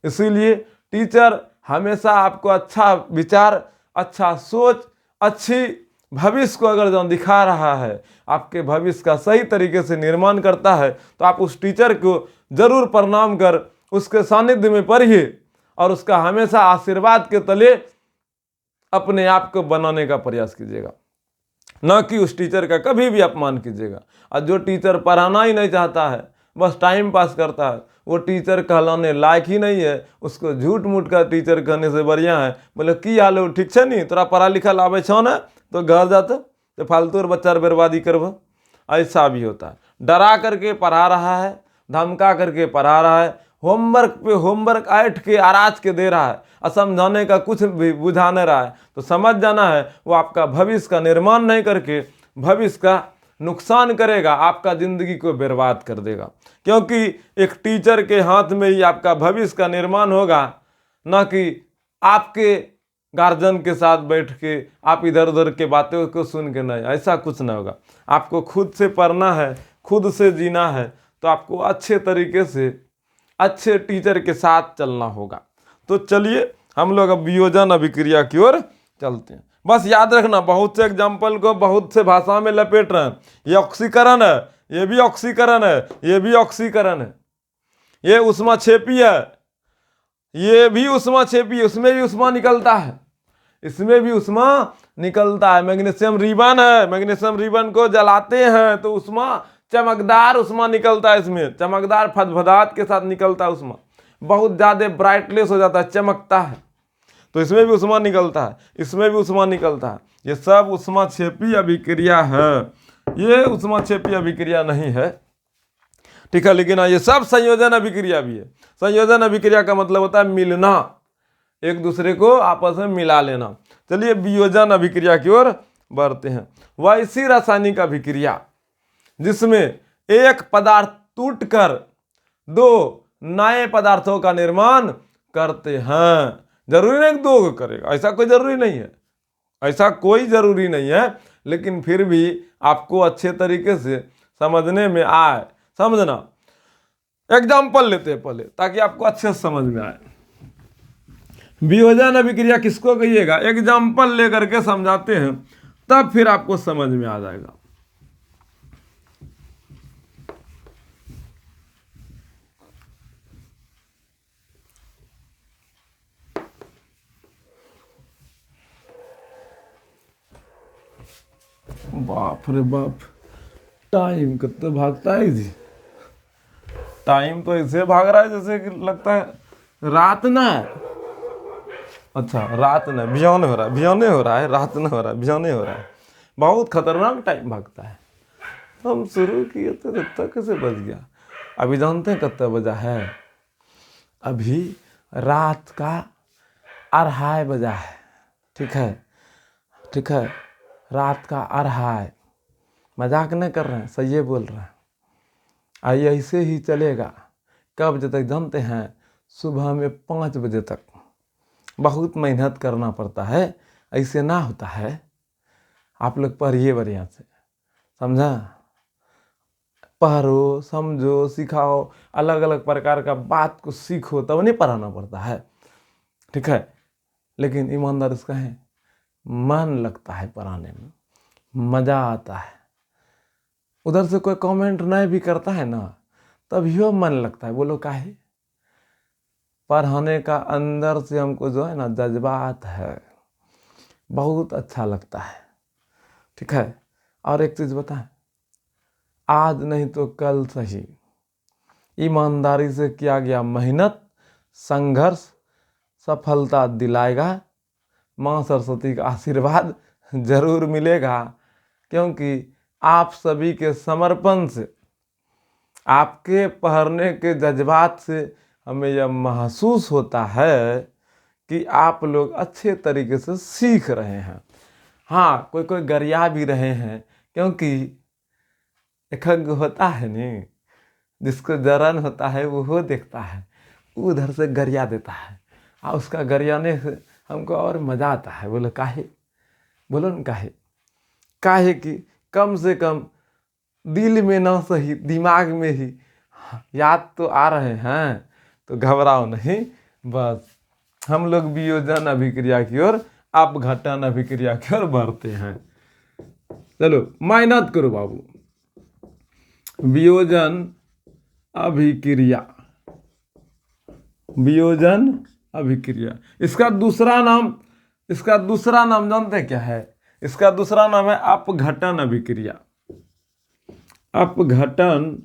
इसीलिए टीचर हमेशा आपको अच्छा विचार, अच्छा सोच, अच्छी भविष्य को अगर जो दिखा रहा है, आपके भविष्य का सही तरीके से निर्माण करता है, तो आप उस टीचर को जरूर प्रणाम कर उसके सानिध्य में पढ़िए और उसका हमेशा आशीर्वाद के तले अपने आप को बनाने का प्रयास कीजिएगा, न कि उस टीचर का कभी भी अपमान कीजिएगा। और जो टीचर पढ़ाना ही नहीं चाहता है, बस टाइम पास करता है, वो टीचर कहलाने लायक ही नहीं है। उसको झूठ मूठ का टीचर कहने से बढ़िया है बोले की हाल हो, ठीक है नहीं, तोरा पढ़ा लिखल आवे छो ना, तो घर जाते तो फालतू और बच्चा बर्बादी करब। ऐसा भी होता है, डरा करके पढ़ा रहा है, धमका करके पढ़ा रहा है, होमवर्क पे होमवर्क ऐंठ के आराज के दे रहा है और समझाने का कुछ भी बुझा नहीं रहा है, तो समझ जाना है वो आपका भविष्य का निर्माण नहीं करके भविष्य का नुकसान करेगा, आपका जिंदगी को बर्बाद कर देगा। क्योंकि एक टीचर के हाथ में ही आपका भविष्य का निर्माण होगा, ना कि आपके गार्जियन के साथ बैठ के आप इधर उधर के बातों को सुन के। नहीं, ऐसा कुछ नहीं होगा। आपको खुद से पढ़ना है, खुद से जीना है, तो आपको अच्छे तरीके से अच्छे टीचर के साथ चलना होगा। तो चलिए हम लोग अब वियोजन अभिक्रिया की ओर चलते हैं। बस याद रखना, बहुत से एग्जाम्पल को बहुत से भाषा में लपेट रहे हैं। ये ऑक्सीकरण है, ये भी ऑक्सीकरण है, ये भी ऑक्सीकरण है, ये उष्माक्षेपी है, ये भी उष्माक्षेपी, उसमें भी उष्मा निकलता है, इसमें भी उष्मा निकलता है। मैग्नीशियम रिबन है, मैग्नीशियम रिबन को जलाते हैं तो उष्मा, चमकदार उष्मा निकलता है, इसमें चमकदार फदफदाहट के साथ निकलता है उष्मा, बहुत ज़्यादा ब्राइटनेस हो जाता है, चमकता है, तो इसमें भी उष्मा निकलता है, इसमें भी उष्मा निकलता है। ये सब उष्माक्षेपी अभिक्रिया है, ये उष्माक्षेपी अभिक्रिया नहीं है। ठीक है। लेकिन हाँ, ये सब संयोजन अभिक्रिया भी है। संयोजन अभिक्रिया का मतलब होता है मिलना, एक दूसरे को आपस में मिला लेना। चलिए वियोजन अभिक्रिया की ओर बढ़ते हैं। वैसी रासायनिक अभिक्रिया जिसमें एक पदार्थ टूटकर दो नए पदार्थों का निर्माण करते हैं। जरूरी नहीं दो को करेगा, ऐसा कोई जरूरी नहीं है, ऐसा कोई जरूरी नहीं है, लेकिन फिर भी आपको अच्छे तरीके से समझने में आए। समझना, एग्जाम्पल लेते हैं पहले ताकि आपको अच्छे से समझ में आए। वियोजन अभिक्रिया किसको कहिएगा, एग्जाम्पल लेकर के समझाते हैं, तब फिर आपको समझ में आ जाएगा। बाप रे बाप, टाइम कितना भागता है जी। टाइम तो ऐसे भाग रहा है जैसे कि लगता है रात ना है। अच्छा, रात ना, बिजौने हो रहा है, बिजौने हो रहा है, रात ना हो रहा है, बिजौने हो रहा है। बहुत खतरनाक टाइम भागता है। हम शुरू किए थे तब तक कैसे बज गया। अभी जानते हैं कितना बजा है? अभी रात का 2:30 बजा है। ठीक है, ठीक है, रात का 2:30। मजाक नहीं कर रहे हैं, सही बोल रहे हैं। आइए ऐसे ही चलेगा। कब बजे तक जानते हैं? सुबह में 5 बजे तक। बहुत मेहनत करना पड़ता है, ऐसे ना होता है। आप लोग पढ़िए बढ़िया से, समझा? पढ़ो, समझो, सिखाओ, अलग अलग प्रकार का बात को सीखो, तब नहीं पढ़ाना पड़ता है। ठीक है, लेकिन ईमानदार इसका है, मन लगता है पढ़ाने में, मज़ा आता है। उधर से कोई कमेंट नहीं भी करता है ना, तभियो मन लगता है। बोलो काहे? पढ़ाने का अंदर से हमको जो है ना जज्बात है, बहुत अच्छा लगता है। ठीक है, और एक चीज़ बताएं, आज नहीं तो कल सही, ईमानदारी से किया गया मेहनत, संघर्ष सफलता दिलाएगा। माँ सरस्वती का आशीर्वाद जरूर मिलेगा, क्योंकि आप सभी के समर्पण से, आपके पढ़ने के जज्बात से हमें यह महसूस होता है कि आप लोग अच्छे तरीके से सीख रहे हैं। हाँ, कोई कोई गरिया भी रहे हैं, क्योंकि एक होता है नहीं, जिसको जरन होता है वो देखता है, उधर से गरिया देता है, और उसका गरियाने से हमको और मज़ा आता है। बोलो काहे? बोलो न काहे? काहे कि कम से कम दिल में ना सही, दिमाग में ही याद तो आ रहे हैं, तो घबराओ नहीं। बस हम लोग वियोजन अभिक्रिया की ओर, अपघटन अभिक्रिया की ओर बढ़ते हैं। चलो मेहनत करो बाबू। वियोजन अभिक्रिया, वियोजन अभिक्रिया, इसका दूसरा नाम जानते हैं क्या है? इसका दूसरा नाम है अपघटन अभिक्रिया। अपघटन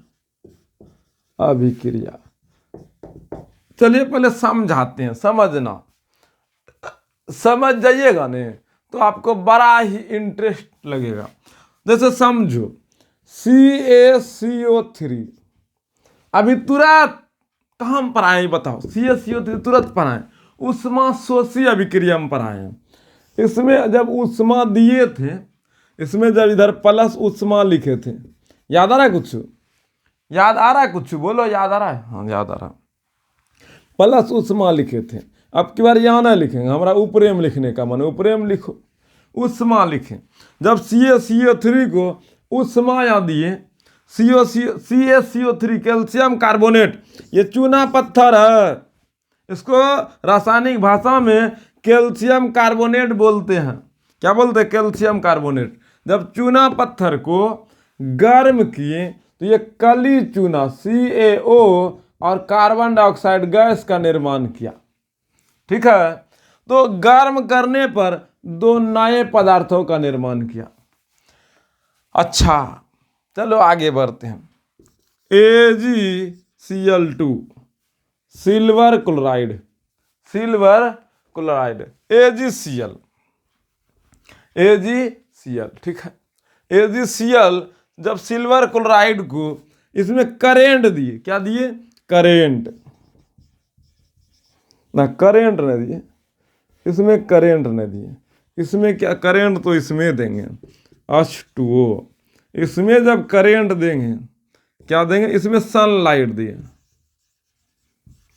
अभिक्रिया। चलिए पहले समझाते हैं, समझना, समझ जाइएगा ने तो आपको बड़ा ही इंटरेस्ट लगेगा। जैसे समझो, CaCO3 अभी तुरंत कहाँ पढ़ाए बताओ? CaCO3 तुरंत पढ़ाए, उष्मा शोषी अभिक्रिया में पढ़ाए। इसमें जब उष्मा दिए थे, इसमें जब इधर प्लस उष्मा लिखे थे, याद आ रहा है कुछ? याद आ रहा है कुछ? बोलो याद आ रहा है? हाँ याद आ रहा। प्लस उष्मा लिखे थे। अब की बार यहाँ ना लिखेंगे, हमारा ऊपरे में लिखने का मन, ऊपरे में लिखो, उष्मा लिखें। जब CaCO3 को उष्मा यहाँ दिए, CaCO3 कैल्शियम कार्बोनेट, ये चूना पत्थर है, इसको रासायनिक भाषा में कैल्शियम कार्बोनेट बोलते हैं। क्या बोलते हैं? Calcium carbonate. जब चूना पत्थर को गर्म किए तो ये कली चूना CaO और कार्बन डाइऑक्साइड गैस का निर्माण किया। ठीक है, तो गर्म करने पर 2 नए पदार्थों का निर्माण किया। अच्छा, चलो आगे बढ़ते हैं। AgCl2, silver chloride, silver chloride, AgCl, ठीक है। AgCl जब सिल्वर क्लोराइड को इसमें करेंट दिए, क्या दिए, करेंट ना, करेंट न दिए, इसमें करेंट न दिए, इसमें क्या करेंट तो इसमें देंगे H2O, इसमें जब करेंट देंगे क्या देंगे, इसमें सनलाइट दिए,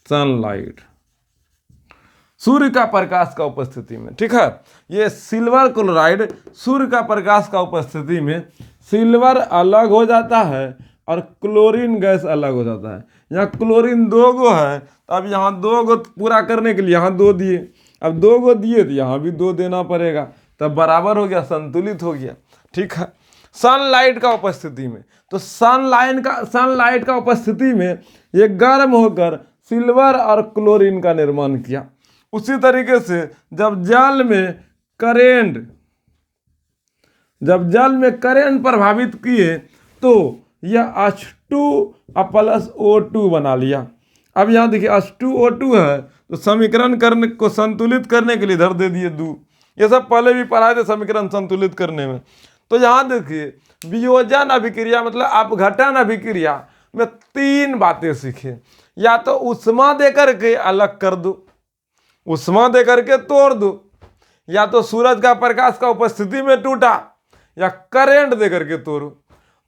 सनलाइट, सूर्य का प्रकाश का उपस्थिति में, ठीक है। ये सिल्वर क्लोराइड सूर्य का प्रकाश का उपस्थिति में सिल्वर अलग हो जाता है और क्लोरीन गैस अलग हो जाता है। यहाँ क्लोरीन 2 गो है, तो अब यहाँ 2 गो पूरा करने के लिए यहाँ 2 दिए, अब 2 गो दिए तो यहाँ भी 2 देना पड़ेगा, तब बराबर हो गया, संतुलित हो गया, ठीक है। सनलाइट का उपस्थिति में, तो सनलाइट का उपस्थिति में ये गर्म होकर सिल्वर और क्लोरीन का निर्माण किया। उसी तरीके से जब जल में करेंट प्रभावित किए तो यह H2O2 बना लिया। अब यहाँ देखिए H2O2 है, तो समीकरण करने को संतुलित करने के लिए इधर दे दिए 2। ये सब पहले भी पढ़ाए थे समीकरण संतुलित करने में। तो यहाँ देखिए वियोजन अभिक्रिया मतलब अपघटन अभिक्रिया में 3 बातें सीखे। या तो ऊष्मा देकर के अलग कर दो, ऊष्मा देकर के तोड़ दो, या तो सूरज का प्रकाश का उपस्थिति में टूटा, या करंट देकर के तोड़ो।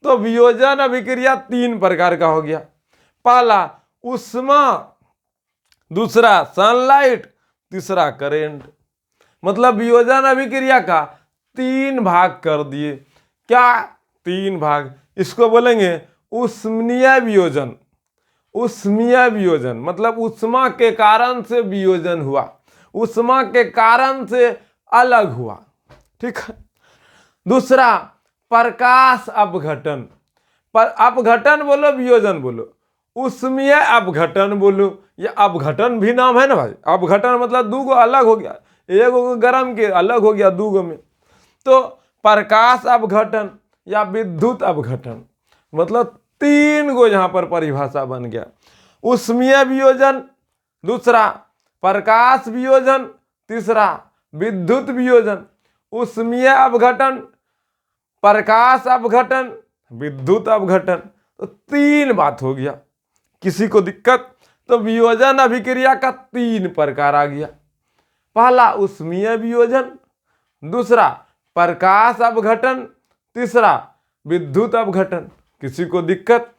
तो वियोजन अभिक्रिया 3 प्रकार का हो गया। पहला ऊष्मा, दूसरा सनलाइट, तीसरा करंट। मतलब वियोजन अभिक्रिया का 3 भाग कर दिए। क्या 3 भाग? इसको बोलेंगे ऊष्मीय वियोजन। ऊष्मीय वियोजन मतलब ऊष्मा के कारण से वियोजन हुआ, ऊष्मा के कारण से अलग हुआ, ठीक है। दूसरा प्रकाश अपघटन, पर अपघटन बोलो वियोजन बोलो, ऊष्मीय अपघटन बोलो, ये अपघटन भी नाम है ना भाई। अपघटन मतलब 2 गो अलग हो गया, 1 गो गर्म के अलग हो गया 2 गो में। तो प्रकाश अपघटन या विद्युत अपघटन मतलब 3 गो यहाँ पर परिभाषा बन गया। ऊष्मीय वियोजन, दूसरा प्रकाश वियोजन, तीसरा विद्युत वियोजन। ऊष्मीय अपघटन, प्रकाश अपघटन, विद्युत अपघटन, तो 3 बात हो गया। किसी को दिक्कत? तो वियोजन अभिक्रिया का 3 प्रकार आ गया। पहला ऊष्मीय वियोजन, दूसरा प्रकाश अपघटन, तीसरा विद्युत अपघटन। किसी को दिक्कत?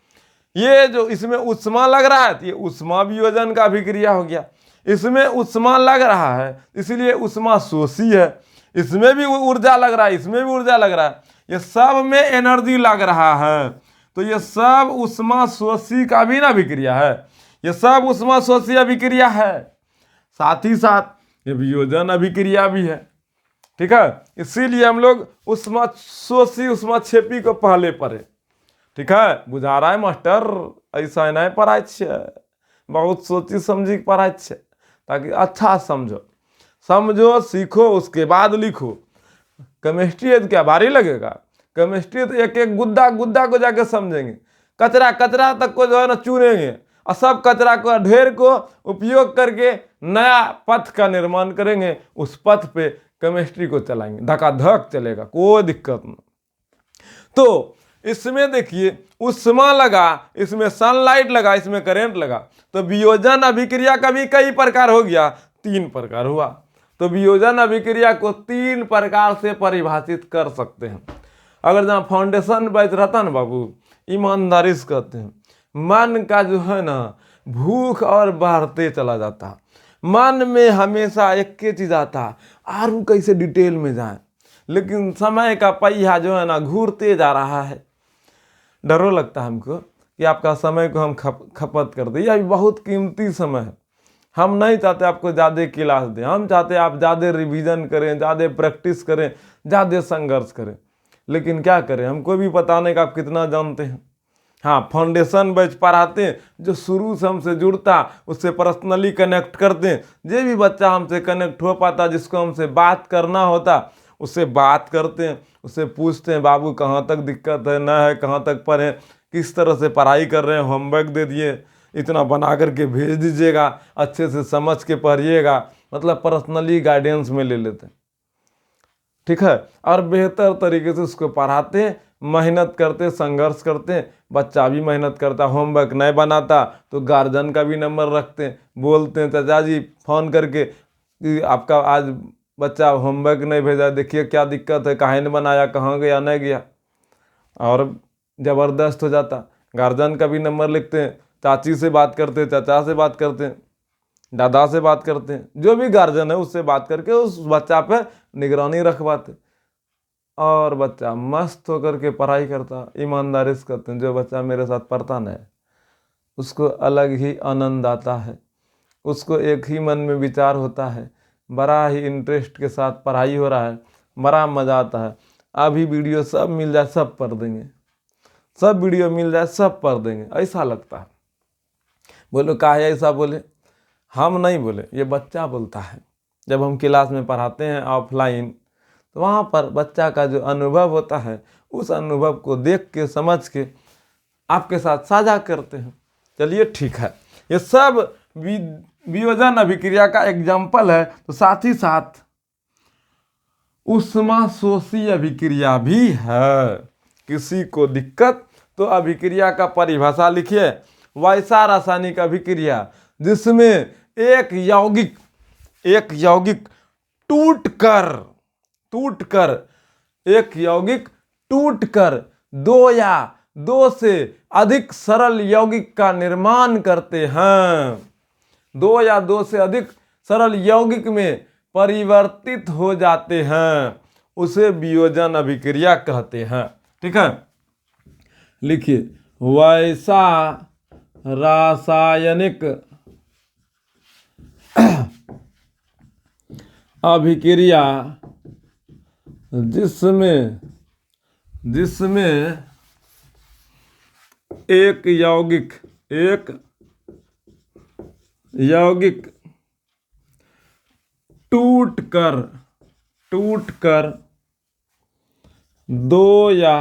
ये जो इसमें ऊष्मा लग रहा है, ये ऊष्मा वियोजन का अभिक्रिया हो गया। इसमें ऊष्मा लग रहा है इसलिए ऊष्मा शोषी है, इसमें भी ऊर्जा लग रहा है, इसमें भी ऊर्जा लग रहा है, ये सब में एनर्जी लग रहा है, तो ये सब ऊष्मा शोषी का भी ना अभिक्रिया है, ये सब ऊष्मा शोषी अभिक्रिया है। साथ ही साथ ये वियोजन अभिक्रिया भी है, ठीक है। इसीलिए हम लोग ऊष्मा शोषी ऊष्मा क्षेपी को पहले पढ़े, ठीक है। बुझा रहा है मास्टर? ऐसा नहीं पढ़ाई छे, बहुत सोची समझी पढ़ाई छे, ताकि अच्छा समझो सीखो उसके बाद लिखो। केमिस्ट्री है तो क्या भारी लगेगा? केमिस्ट्री तो एक एक गुद्दा को जाके समझेंगे, कचरा तक को जो है ना चुनेंगे, और सब कचरा को ढेर को उपयोग करके नया पथ का निर्माण करेंगे। उस पथ पे केमिस्ट्री को चलाएंगे, धकाधक चलेगा, कोई दिक्कत नहीं। तो इसमें देखिए ऊष्मा लगा, इसमें सनलाइट लगा, इसमें करंट लगा, तो वियोजन अभिक्रिया का भी कई प्रकार हो गया, 3 प्रकार हुआ। तो वियोजन अभिक्रिया को 3 प्रकार से परिभाषित कर सकते हैं। अगर जहाँ फाउंडेशन बैच रहता ना बाबू, ईमानदारी से कहते हैं, मन का जो है ना भूख और बढ़ते चला जाता, मन में हमेशा एक ही चीज आता, आरू कैसे डिटेल में जाए, लेकिन समय का पहिया जो है ना घूरते जा रहा है। डरो लगता है हमको कि आपका समय को हम खपत कर दें, यह बहुत कीमती समय है। हम नहीं चाहते आपको ज़्यादा क्लास दें, हम चाहते आप ज़्यादा रिवीजन करें, ज़्यादा प्रैक्टिस करें, ज़्यादा संघर्ष करें। लेकिन क्या करें, हमको भी पता नहीं कि आप कितना जानते हैं। हाँ, फाउंडेशन बैच पढ़ाते हैं, जो शुरू से हमसे जुड़ता उससे पर्सनली कनेक्ट करते हैं। जो भी बच्चा हमसे कनेक्ट हो पाता, जिसको हमसे बात करना होता, उससे बात करते हैं, उससे पूछते हैं बाबू कहाँ तक दिक्कत है, न है, कहाँ तक पढ़ें, किस तरह से पढ़ाई कर रहे हैं, होमवर्क दे दिए, इतना बना करके भेज दीजिएगा, अच्छे से समझ के पढ़िएगा। मतलब पर्सनली गाइडेंस में ले लेते हैं, ठीक है। और बेहतर तरीके से उसको पढ़ाते हैं, मेहनत करते, संघर्ष करते, बच्चा भी मेहनत करता, होमवर्क नहीं बनाता तो गार्जियन का भी नंबर रखते, बोलते हैं चाचा जी फ़ोन करके कि आपका आज बच्चा होमवर्क नहीं भेजा, देखिए क्या दिक्कत है, काहे नहीं बनाया, कहाँ गया नहीं गया, और ज़बरदस्त हो जाता। गार्जियन का भी नंबर लिखते हैं, चाची से बात करते, चाचा से बात करते हैं, दादा से बात करते हैं, जो भी गार्जियन है उससे बात करके उस बच्चा पे निगरानी रखवाते, और बच्चा मस्त होकर के पढ़ाई करता, ईमानदारी से करते हैं। जो बच्चा मेरे साथ पढ़ता नहीं उसको अलग ही आनंद आता है, उसको एक ही मन में विचार होता है, बड़ा ही इंटरेस्ट के साथ पढ़ाई हो रहा है, बड़ा मज़ा आता है। अभी वीडियो सब मिल जाए सब पढ़ देंगे, सब वीडियो मिल जाए सब पढ़ देंगे, ऐसा लगता है। बोलो काहे ऐसा बोले? हम नहीं बोले, ये बच्चा बोलता है। जब हम क्लास में पढ़ाते हैं ऑफलाइन तो वहाँ पर बच्चा का जो अनुभव होता है उस अनुभव को देख के समझ के आपके साथ साझा करते हैं। चलिए ठीक है, ये सब वियोजन अभिक्रिया का एग्जाम्पल है। तो साथ ही साथ ऊष्माशोषी अभिक्रिया भी है। किसी को दिक्कत तो अभिक्रिया का परिभाषा लिखिए। वैसा रासायनिक अभिक्रिया जिसमें एक यौगिक टूटकर दो या दो से अधिक सरल यौगिक का निर्माण करते हैं, दो या दो से अधिक सरल यौगिक में परिवर्तित हो जाते हैं, उसे वियोजन अभिक्रिया कहते हैं। ठीक है, लिखिए वैसा रासायनिक अभिक्रिया जिसमें एक यौगिक टूटकर दो या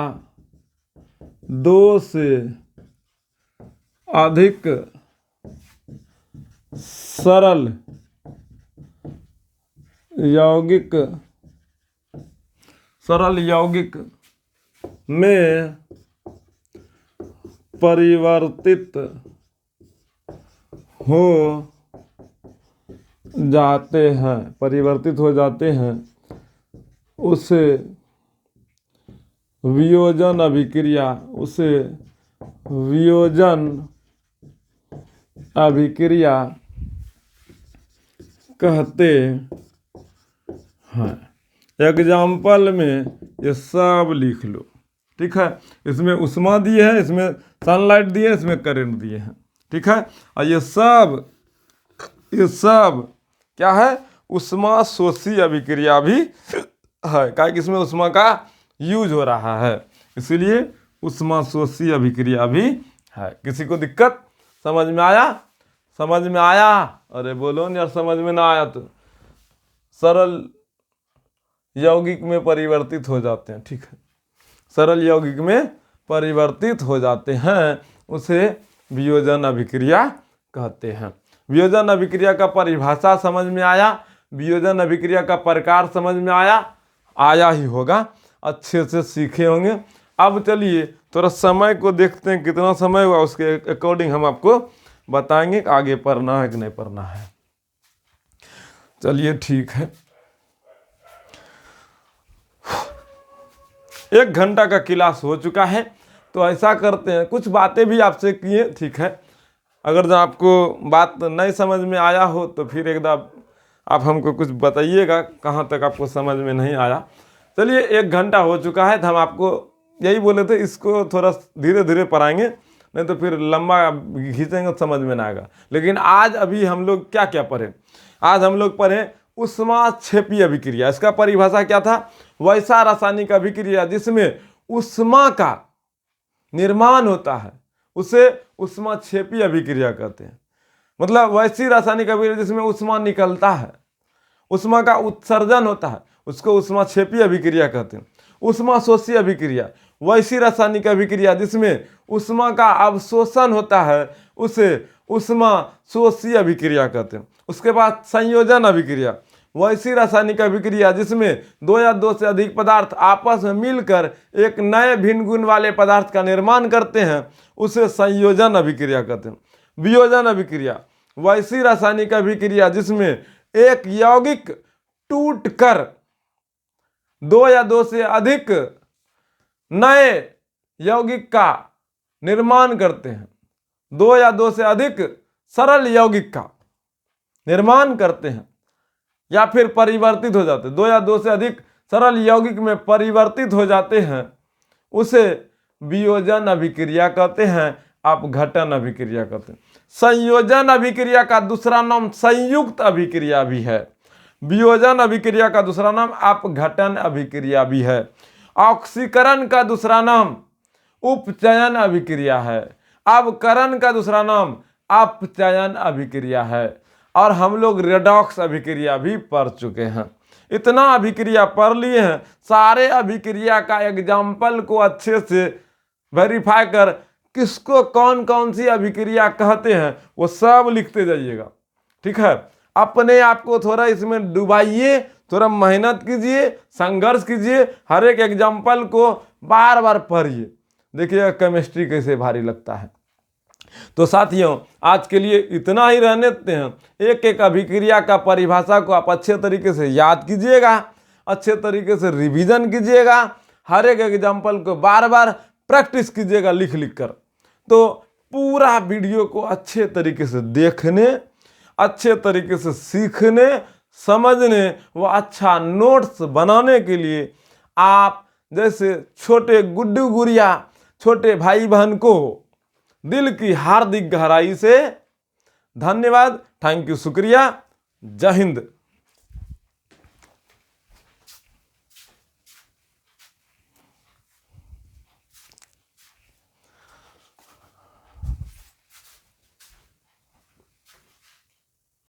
दो से अधिक सरल यौगिक में परिवर्तित हो जाते हैं, उसे वियोजन अभिक्रिया कहते हैं। एग्जाम्पल में ये सब लिख लो। ठीक है, इसमें उष्मा दिए है, इसमें सनलाइट दिए, इसमें करंट दिए हैं। ठीक है, और ये सब क्या है? ऊष्माशोषी अभिक्रिया भी है, क्या कि इसमें उष्मा का यूज हो रहा है, इसीलिए ऊष्माशोषी अभिक्रिया भी है। किसी को दिक्कत? समझ में आया? अरे बोलो न यार, समझ में ना आया तो सरल यौगिक में परिवर्तित हो जाते हैं। ठीक है, सरल यौगिक में परिवर्तित हो जाते हैं, उसे वियोजन अभिक्रिया कहते हैं। वियोजन अभिक्रिया का परिभाषा समझ में आया, वियोजन अभिक्रिया का प्रकार समझ में आया ही होगा, अच्छे से सीखे होंगे। अब चलिए थोड़ा समय को देखते हैं, कितना समय हुआ, उसके अकॉर्डिंग हम आपको बताएंगे कि आगे पढ़ना है कि नहीं पढ़ना है। चलिए ठीक है, 1 घंटा का क्लास हो चुका है, तो ऐसा करते हैं, कुछ बातें भी आपसे किए। ठीक है, अगर जब आपको बात नहीं समझ में आया हो तो फिर एकदम आप हमको कुछ बताइएगा कहाँ तक आपको समझ में नहीं आया। चलिए 1 घंटा हो चुका है, तो हम आपको यही बोले थे, इसको थोड़ा धीरे धीरे पढ़ाएंगे, नहीं तो फिर लंबा खींचेंगे तो समझ में ना आएगा। लेकिन आज अभी हम लोग क्या क्या पढ़े? आज हम लोग पढ़े ऊष्माक्षेपी अभिक्रिया। इसका परिभाषा क्या था? वैसा रासायनिक अभिक्रिया जिसमें ऊष्मा का निर्माण होता है, उसे ऊष्माक्षेपी अभिक्रिया कहते हैं। मतलब वैसी रासायनिक अभिक्रिया जिसमें ऊष्मा निकलता है, ऊष्मा का उत्सर्जन होता है, उसको ऊष्माक्षेपी अभिक्रिया कहते हैं। ऊष्माशोषी अभिक्रिया वैसी रासायनिक अभिक्रिया जिसमें ऊष्मा का अवशोषण होता है, उसे ऊष्माशोषी अभिक्रिया कहते हैं। उसके बाद संयोजन अभिक्रिया वैसी रासायनिक अभिक्रिया जिसमें दो या दो से अधिक पदार्थ आपस में मिलकर एक नए भिन्न गुण वाले पदार्थ का निर्माण करते हैं उसे संयोजन अभिक्रिया कहते हैं। वियोजन अभिक्रिया वैसी रासायनिक अभिक्रिया जिसमें एक यौगिक टूटकर दो या दो से अधिक नए यौगिक का निर्माण करते हैं। दो या दो से अधिक सरल यौगिक का निर्माण करते हैं या फिर परिवर्तित हो जाते हैं। दो या दो से अधिक सरल यौगिक में परिवर्तित हो जाते हैं उसे वियोजन अभिक्रिया कहते हैं, अपघटन अभिक्रिया कहते हैं। संयोजन अभिक्रिया का दूसरा नाम संयुक्त अभिक्रिया भी है। वियोजन अभिक्रिया का दूसरा नाम अपघटन अभिक्रिया भी है। ऑक्सीकरण का दूसरा नाम उपचयन अभिक्रिया है। अवकरण का दूसरा नाम अपचयन अभिक्रिया है। और हम लोग रेडॉक्स अभिक्रिया भी पढ़ चुके हैं। इतना अभिक्रिया पढ़ लिए हैं, सारे अभिक्रिया का एग्जाम्पल को अच्छे से वेरीफाई कर किसको कौन कौन सी अभिक्रिया कहते हैं वो सब लिखते जाइएगा, ठीक है। अपने आप को थोड़ा इसमें डुबाइए, थोड़ा मेहनत कीजिए, संघर्ष कीजिए, हर एक एग्जाम्पल को बार बार पढ़िए, देखिएगा केमिस्ट्री कैसे भारी लगता है। तो साथियों आज के लिए इतना ही रहने देते हैं। एक एक अभिक्रिया का परिभाषा को आप अच्छे तरीके से याद कीजिएगा, अच्छे तरीके से रिवीजन कीजिएगा, हर एक एग्जाम्पल को बार बार प्रैक्टिस कीजिएगा लिख लिख कर। तो पूरा वीडियो को अच्छे तरीके से देखने, अच्छे तरीके से सीखने, समझने व अच्छा नोट्स बनाने के लिए आप जैसे छोटे गुड्डू गुड़िया छोटे भाई बहन को दिल की हार्दिक गहराई से धन्यवाद, थैंक यू, शुक्रिया, जय हिंद।